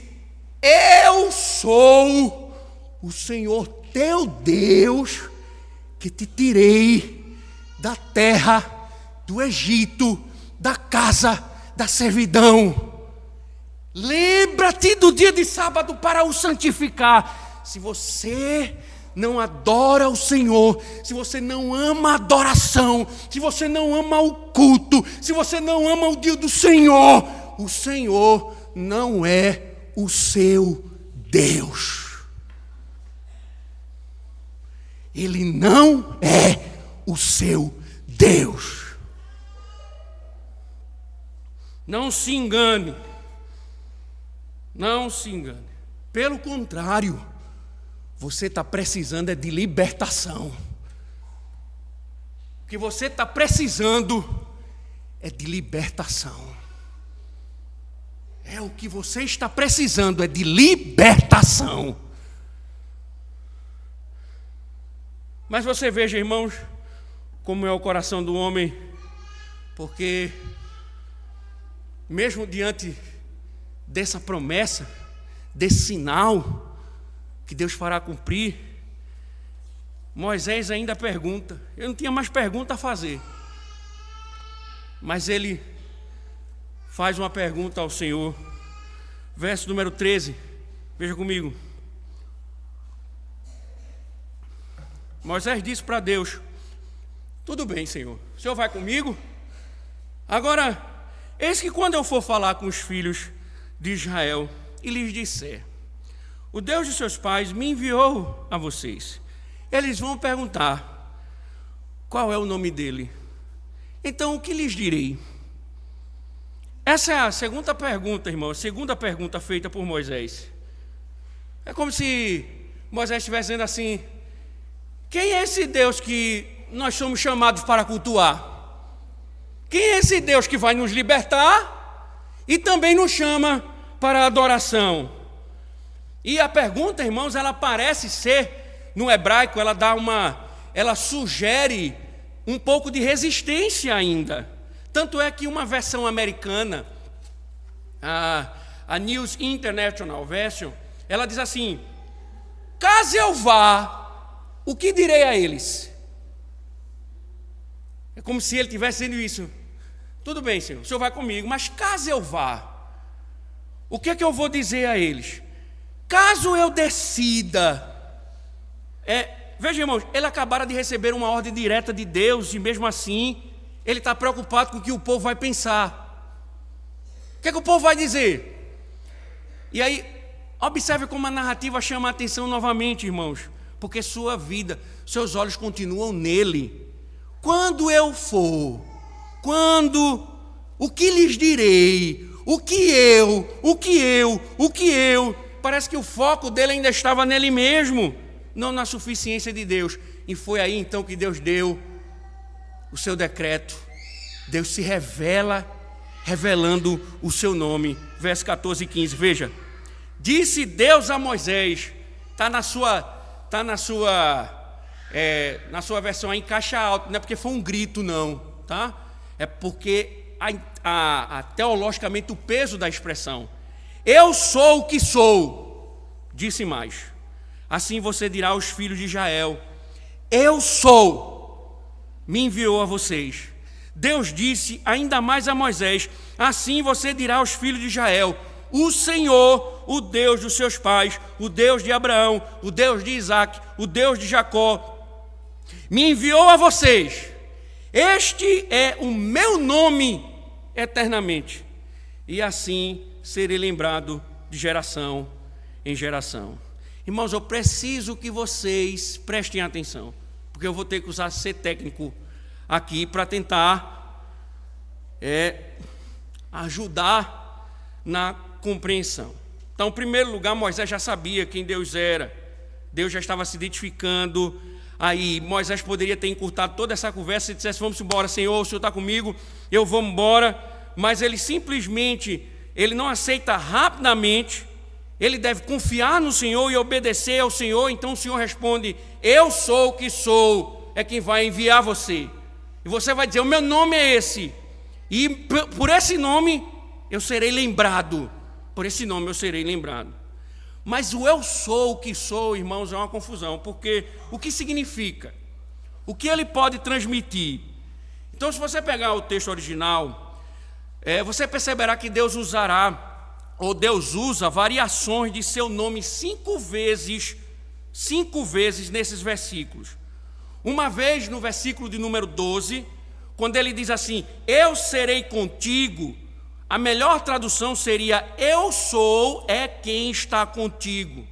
eu sou o Senhor teu Deus, que te tirei da terra do Egito, da casa da servidão. Lembra-te do dia de sábado para o santificar. Se você não adora o Senhor, se você não ama a adoração, se você não ama o culto, se você não ama o dia do Senhor, o Senhor não é o seu Deus. Ele não é o seu Deus. Não se engane. Não se engane. Pelo contrário, você está precisando é de libertação. O que você está precisando é de libertação. É o que você está precisando, é de libertação. Mas você veja, irmãos, como é o coração do homem, porque mesmo diante dessa promessa, desse sinal que Deus fará cumprir, Moisés ainda pergunta. Eu não tinha mais pergunta a fazer, mas ele faz uma pergunta ao Senhor. Verso número 13, veja comigo. Moisés disse para Deus: tudo bem, Senhor, o Senhor vai comigo? Agora, eis que quando eu for falar com os filhos de Israel e lhes disser: o Deus de seus pais me enviou a vocês, eles vão perguntar: qual é o nome dele? Então o que lhes direi? Essa é a segunda pergunta, irmão, a segunda pergunta feita por Moisés. É como se Moisés estivesse dizendo assim: quem é esse Deus que nós somos chamados para cultuar? Quem é esse Deus que vai nos libertar e também nos chama para a adoração? E a pergunta, irmãos, ela parece ser, no hebraico, ela sugere um pouco de resistência ainda. Tanto é que uma versão americana, a News International Version, ela diz assim: caso eu vá, o que direi a eles? É como se ele estivesse dizendo isso. Tudo bem, Senhor, o Senhor vai comigo, mas caso eu vá, o que é que eu vou dizer a eles? Caso eu decida... Veja, irmãos, ele acabara de receber uma ordem direta de Deus e mesmo assim ele está preocupado com o que o povo vai pensar. O que é que o povo vai dizer? E aí, observe como a narrativa chama a atenção novamente, irmãos, porque sua vida, seus olhos continuam nele. Quando eu for, o que lhes direi? O que eu? Parece que o foco dele ainda estava nele mesmo, não na suficiência de Deus. E foi aí então que Deus deu o seu decreto. Deus se revela, revelando o seu nome. Verso 14 e 15, veja. Disse Deus a Moisés, está na sua versão aí em caixa alta, não é porque foi um grito não, tá? É porque teologicamente o peso da expressão. Eu sou o que sou, disse mais. Assim você dirá aos filhos de Israel: eu sou, me enviou a vocês. Deus disse ainda mais a Moisés: assim você dirá aos filhos de Israel: o Senhor, o Deus dos seus pais, o Deus de Abraão, o Deus de Isaque, o Deus de Jacó, me enviou a vocês. Este é o meu nome eternamente, e assim serei lembrado de geração em geração. Irmãos, eu preciso que vocês prestem atenção, porque eu vou ter que usar ser técnico aqui para tentar ajudar na compreensão. Então, em primeiro lugar, Moisés já sabia quem Deus era. Deus já estava se identificando. Aí Moisés poderia ter encurtado toda essa conversa e dissesse: vamos embora, Senhor, o Senhor está comigo, eu vou embora. Mas ele simplesmente, ele não aceita rapidamente. Ele deve confiar no Senhor e obedecer ao Senhor. Então o Senhor responde: eu sou o que sou, é quem vai enviar você. E você vai dizer: o meu nome é esse, e por esse nome eu serei lembrado. Por esse nome eu serei lembrado. Mas o eu sou o que sou, irmãos, é uma confusão, porque o que significa? O que ele pode transmitir? Então, se você pegar o texto original, você perceberá que Deus usa variações de seu nome 5 vezes nesses versículos. Uma vez no versículo de número 12, quando ele diz assim: eu serei contigo, a melhor tradução seria: eu sou é quem está contigo.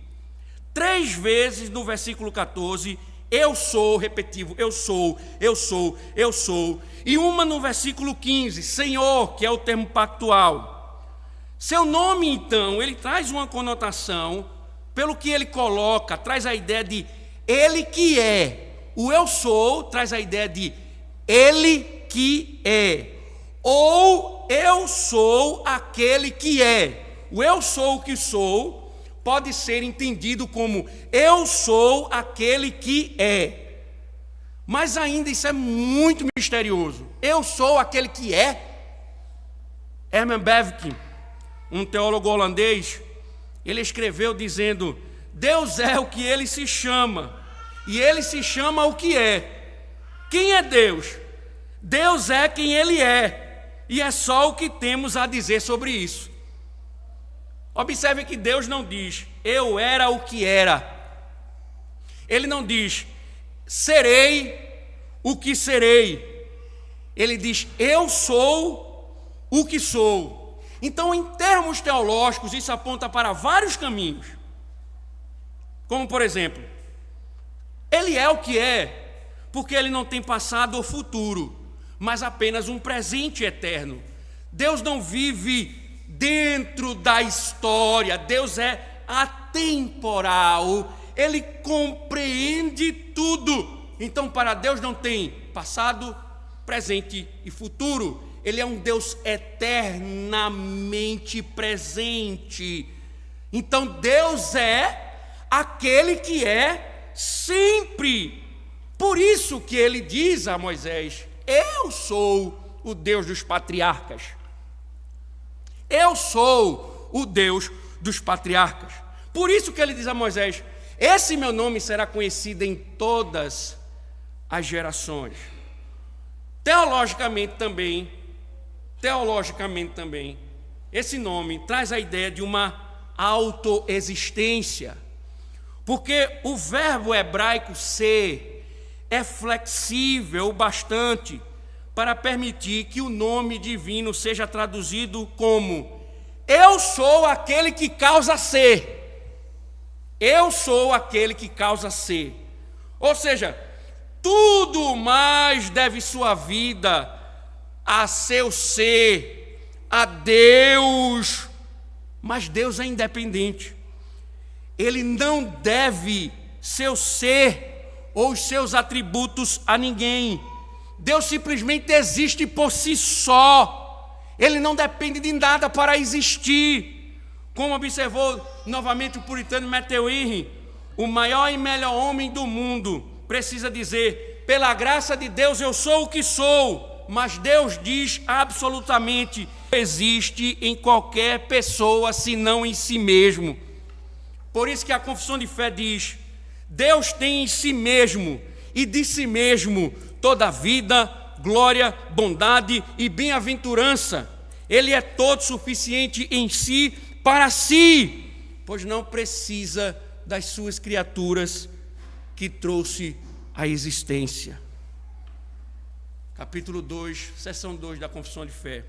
3 vezes no versículo 14, eu sou, repetitivo, eu sou, eu sou, eu sou. E uma no versículo 15, Senhor, que é o termo pactual. Seu nome, então, ele traz uma conotação, pelo que ele coloca, traz a ideia de ele que é. O eu sou traz a ideia de ele que é. Ou eu sou aquele que é. O eu sou o que sou pode ser entendido como eu sou aquele que é. Mas ainda isso é muito misterioso. Eu sou aquele que é. Herman Bavinck, um teólogo holandês, ele escreveu dizendo: Deus é o que ele se chama, e ele se chama o que é. Quem é Deus? Deus é quem ele é, e é só o que temos a dizer sobre isso. Observe que Deus não diz: eu era o que era. Ele não diz: serei o que serei. Ele diz: eu sou o que sou. Então, em termos teológicos, isso aponta para vários caminhos. Como, por exemplo, ele é o que é, porque ele não tem passado ou futuro, mas apenas um presente eterno. Deus não vive dentro da história, Deus é atemporal, ele compreende tudo. Então, para Deus não tem passado, presente e futuro. Ele é um Deus eternamente presente. Então Deus é aquele que é sempre. Por isso que ele diz a Moisés: eu sou o Deus dos patriarcas. Eu sou o Deus dos patriarcas. Por isso que ele diz a Moisés: esse meu nome será conhecido em todas as gerações. Teologicamente também, esse nome traz a ideia de uma autoexistência, porque o verbo hebraico ser é flexível bastante para permitir que o nome divino seja traduzido como: eu sou aquele que causa ser. Eu sou aquele que causa ser. Ou seja, tudo mais deve sua vida a seu ser, a Deus. Mas Deus é independente. Ele não deve seu ser ou os seus atributos a ninguém. Deus simplesmente existe por si só. Ele não depende de nada para existir. Como observou novamente o puritano Matthew Henry, o maior e melhor homem do mundo precisa dizer: pela graça de Deus eu sou o que sou. Mas Deus diz absolutamente: não existe em qualquer pessoa senão em si mesmo. Por isso que a confissão de fé diz: Deus tem em si mesmo e de si mesmo toda a vida, glória, bondade e bem-aventurança. Ele é todo suficiente em si para si, pois não precisa das suas criaturas que trouxe à existência. Capítulo 2, seção 2 da Confissão de Fé.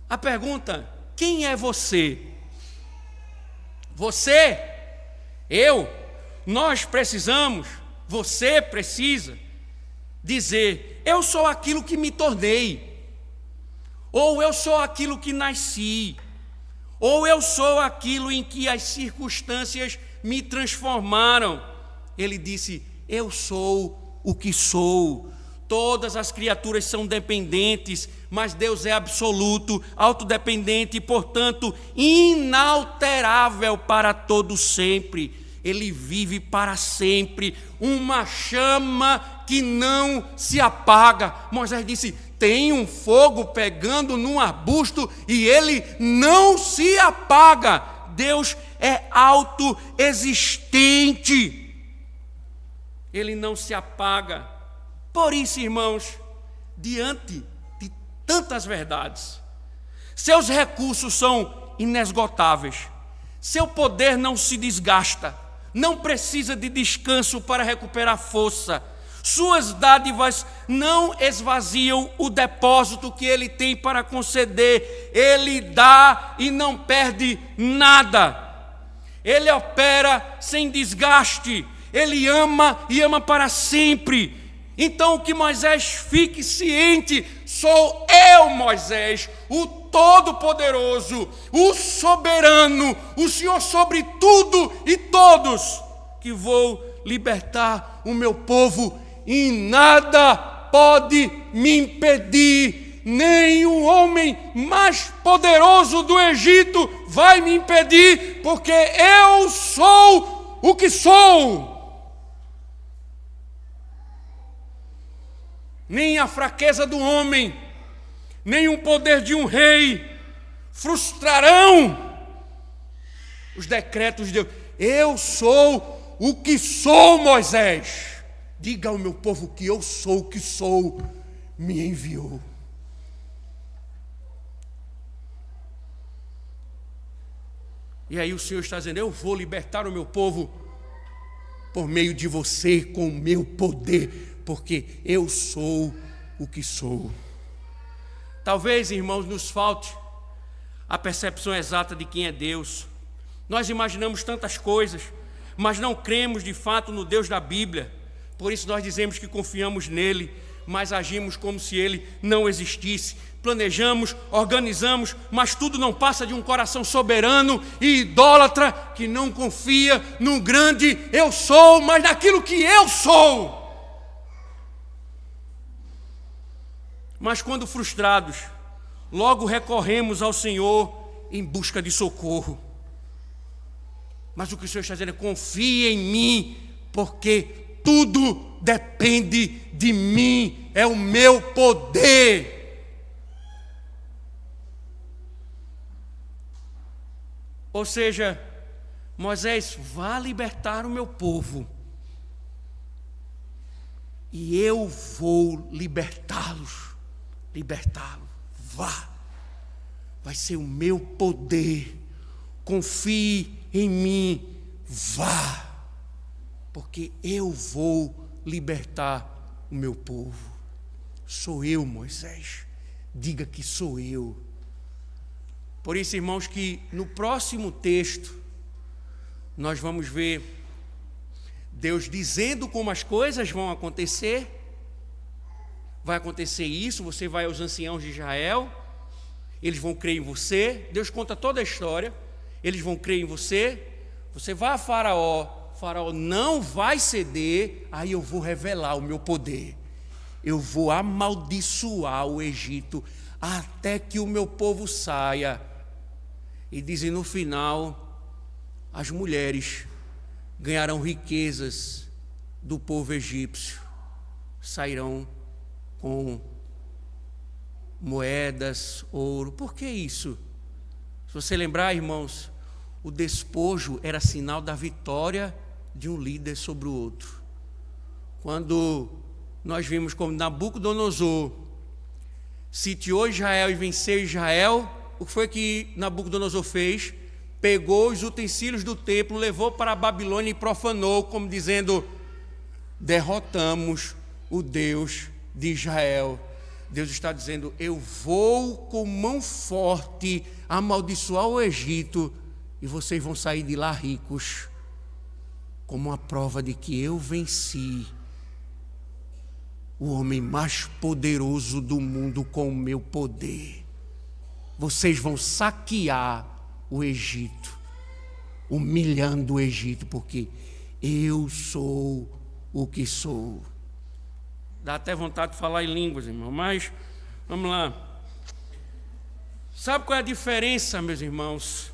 A pergunta: quem é você? Você Nós precisamos, você precisa dizer: eu sou aquilo que me tornei, ou eu sou aquilo que nasci, ou eu sou aquilo em que as circunstâncias me transformaram. Ele disse: eu sou o que sou. Todas as criaturas são dependentes, mas Deus é absoluto, autodependente e, portanto, inalterável para todo sempre. Ele vive para sempre, uma chama que não se apaga. Moisés disse: tem um fogo pegando num arbusto e ele não se apaga. Deus é autoexistente, ele não se apaga. Por isso, irmãos, diante de tantas verdades, seus recursos são inesgotáveis, seu poder não se desgasta, não precisa de descanso para recuperar força, suas dádivas não esvaziam o depósito que ele tem para conceder, ele dá e não perde nada, ele opera sem desgaste, ele ama e ama para sempre. Então que Moisés fique ciente: sou eu, Moisés, o Todo-Poderoso, o Soberano, o Senhor sobre tudo e todos, que vou libertar o meu povo, e nada pode me impedir, nem o homem mais poderoso do Egito vai me impedir, porque eu sou o que sou. Nem a fraqueza do homem, nem o poder de um rei frustrarão os decretos de Deus. Eu sou o que sou, Moisés. Diga ao meu povo que eu sou o que sou, me enviou. E aí o Senhor está dizendo: eu vou libertar o meu povo por meio de você, com o meu poder, porque eu sou o que sou. Talvez, irmãos, nos falte a percepção exata de quem é Deus. Nós imaginamos tantas coisas, mas não cremos de fato no Deus da Bíblia. Por isso nós dizemos que confiamos nele, mas agimos como se ele não existisse. Planejamos, organizamos, mas tudo não passa de um coração soberano e idólatra que não confia no grande eu sou, mas naquilo que eu sou. Mas quando frustrados, logo recorremos ao Senhor em busca de socorro. Mas o que o Senhor está dizendo é: confie em mim, porque tudo depende de mim, é o meu poder. Ou seja, Moisés, vá libertar o meu povo, e eu vou libertá-los. Vá, vai ser o meu poder, confie em mim, vá, porque eu vou libertar o meu povo. Sou eu, Moisés, diga que sou eu. Por isso, irmãos, que no próximo texto nós vamos ver Deus dizendo como as coisas vão acontecer. Vai acontecer isso, você vai aos anciãos de Israel, eles vão crer em você. Deus conta toda a história, eles vão crer em você. Você vai a Faraó, Faraó não vai ceder, aí eu vou revelar o meu poder. Eu vou amaldiçoar o Egito até que o meu povo saia. E dizem no final, as mulheres ganharão riquezas do povo egípcio, sairão com moedas, ouro. Por que isso? Se você lembrar, irmãos, o despojo era sinal da vitória de um líder sobre o outro. Quando nós vimos como Nabucodonosor sitiou Israel e venceu Israel, o que foi que Nabucodonosor fez? Pegou os utensílios do templo, levou para a Babilônia e profanou, como dizendo: derrotamos o Deus de Israel. Deus está dizendo: eu vou com mão forte amaldiçoar o Egito e vocês vão sair de lá ricos. como uma prova de que eu venci o homem mais poderoso do mundo com o meu poder. Vocês vão saquear o Egito, humilhando o Egito, porque eu sou o que sou. Dá até vontade de falar em línguas, irmão, mas vamos lá. Sabe qual é a diferença, meus irmãos?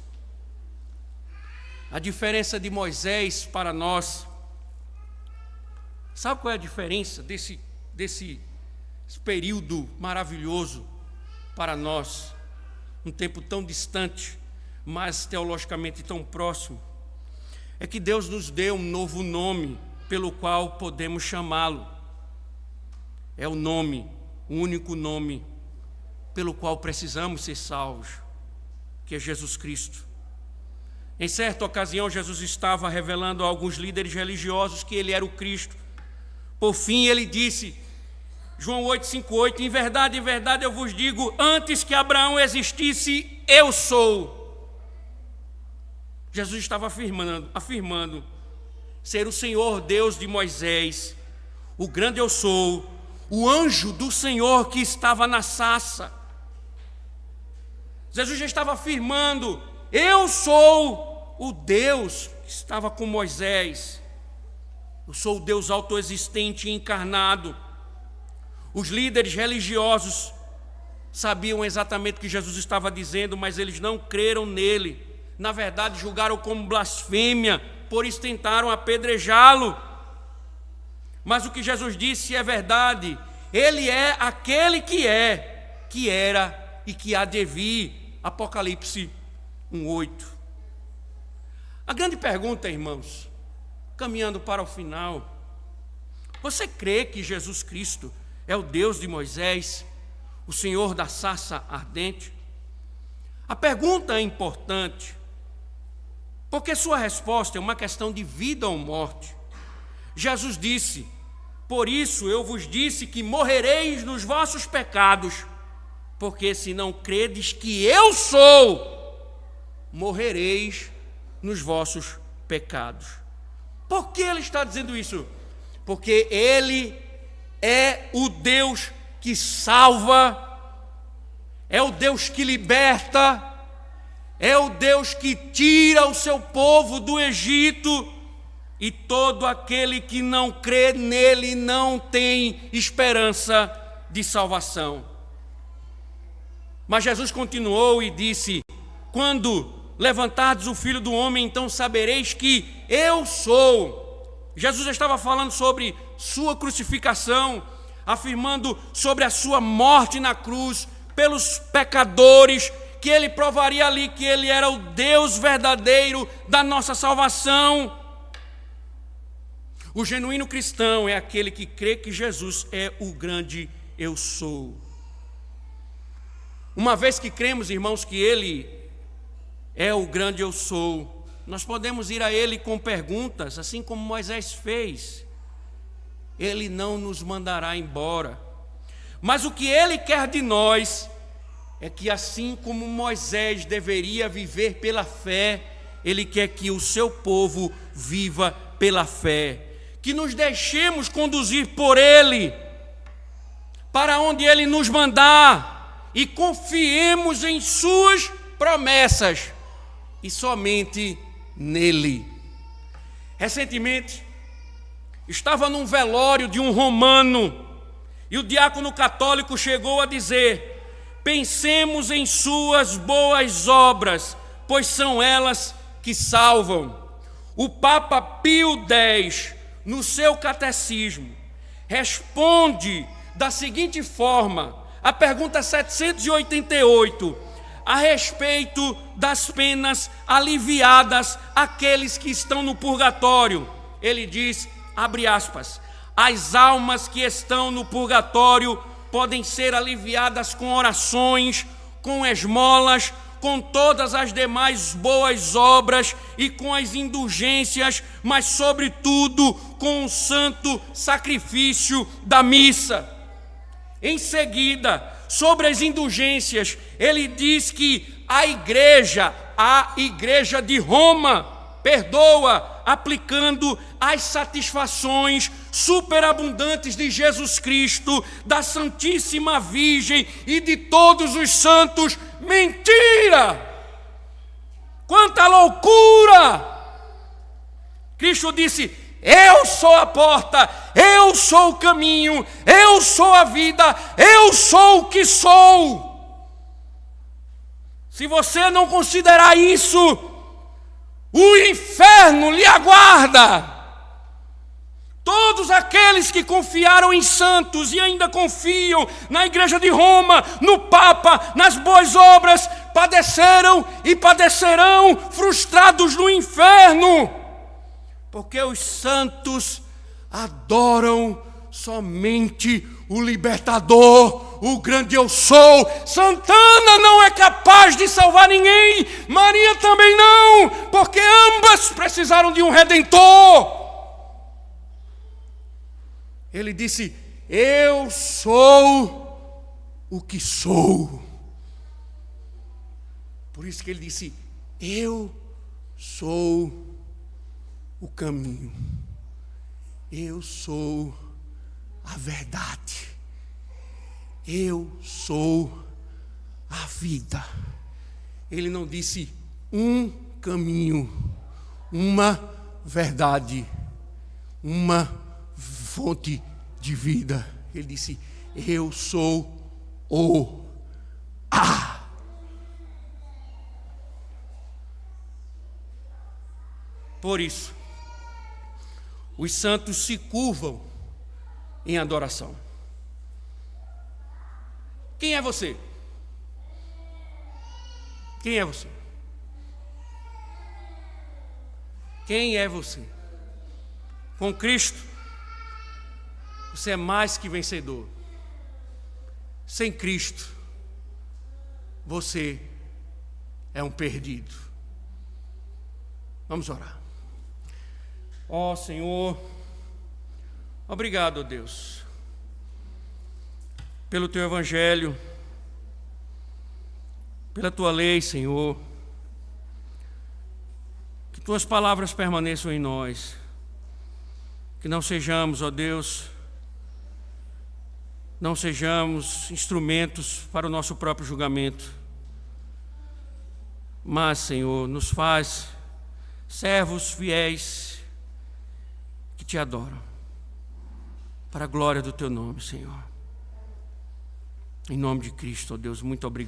A diferença de Moisés para nós. Sabe qual é a diferença desse período maravilhoso para nós? Um tempo tão distante, mas teologicamente tão próximo. É que Deus nos deu um novo nome pelo qual podemos chamá-lo. É o nome, o único nome pelo qual precisamos ser salvos, que é Jesus Cristo. Em certa ocasião, Jesus estava revelando a alguns líderes religiosos que ele era o Cristo. Por fim, ele disse, João 8,58, em verdade, eu vos digo, antes que Abraão existisse, eu sou. Jesus estava afirmando ser o Senhor Deus de Moisés, o grande eu sou, o anjo do Senhor que estava na sarça. Jesus já estava afirmando, eu sou o Deus que estava com Moisés. Eu sou o Deus autoexistente e encarnado. Os líderes religiosos sabiam exatamente o que Jesus estava dizendo, mas eles não creram nele. Na verdade, julgaram como blasfêmia, por isso tentaram apedrejá-lo. Mas o que Jesus disse é verdade. Ele é aquele que era e que há de vir. Apocalipse 1:8. A grande pergunta, irmãos, caminhando para o final, você crê que Jesus Cristo é o Deus de Moisés, o Senhor da sarça ardente? A pergunta é importante, porque sua resposta é uma questão de vida ou morte. Jesus disse, por isso eu vos disse que morrereis nos vossos pecados, porque se não credes que eu sou, morrereis nos vossos pecados. Por que ele está dizendo isso? Porque ele é o Deus que salva, é o Deus que liberta, é o Deus que tira o seu povo do Egito, e todo aquele que não crê nele não tem esperança de salvação. Mas Jesus continuou e disse, quando levantardes o Filho do Homem, então sabereis que eu sou. Jesus estava falando sobre sua crucificação, afirmando sobre a sua morte na cruz, pelos pecadores, que ele provaria ali que ele era o Deus verdadeiro da nossa salvação. O genuíno cristão é aquele que crê que Jesus é o grande eu sou. Uma vez que cremos, irmãos, que ele é o grande eu sou, nós podemos ir a ele com perguntas, assim como Moisés fez. Ele não nos mandará embora. Mas o que ele quer de nós é que, assim como Moisés deveria viver pela fé, ele quer que o seu povo viva pela fé. Que nos deixemos conduzir por ele, para onde ele nos mandar, e confiemos em suas promessas, e somente nele. Recentemente, estava num velório de um romano, e o diácono católico chegou a dizer, pensemos em suas boas obras, pois são elas que salvam. O Papa Pio X, no seu catecismo, responde da seguinte forma, a pergunta 788, a respeito das penas aliviadas àqueles que estão no purgatório. Ele diz, abre aspas, as almas que estão no purgatório podem ser aliviadas com orações, com esmolas, com todas as demais boas obras e com as indulgências, mas sobretudo com o santo sacrifício da missa. Em seguida, sobre as indulgências, ele diz que a igreja de Roma, perdoa aplicando as satisfações superabundantes de Jesus Cristo, da Santíssima Virgem e de todos os santos. Mentira! Quanta loucura! Cristo disse: eu sou a porta, eu sou o caminho, eu sou a vida, eu sou o que sou. Se você não considerar isso, o inferno lhe aguarda. Todos aqueles que confiaram em santos e ainda confiam na Igreja de Roma, no Papa, nas boas obras, padeceram e padecerão frustrados no inferno, porque os santos adoram somente o libertador, o grande eu sou. Santana não é capaz de salvar ninguém, Maria também não, porque ambas precisaram de um redentor. Ele disse: eu sou o que sou. Por isso que ele disse: eu sou o caminho, eu sou a verdade, eu sou a vida. Ele não disse um caminho, uma verdade, uma fonte de vida. Ele disse: eu sou o A. Por isso, os santos se curvam em adoração. Quem é você? Quem é você? Quem é você? Com Cristo, você é mais que vencedor. Sem Cristo, você é um perdido. Vamos orar. Ó Senhor, obrigado, ó Deus, pelo Teu Evangelho, pela Tua lei, Senhor. Que Tuas palavras permaneçam em nós. Que não sejamos, ó Deus, não sejamos instrumentos para o nosso próprio julgamento. Mas, Senhor, nos faz servos fiéis que Te adoram, para a glória do Teu nome, Senhor. Em nome de Cristo, ó Deus, muito obrigado.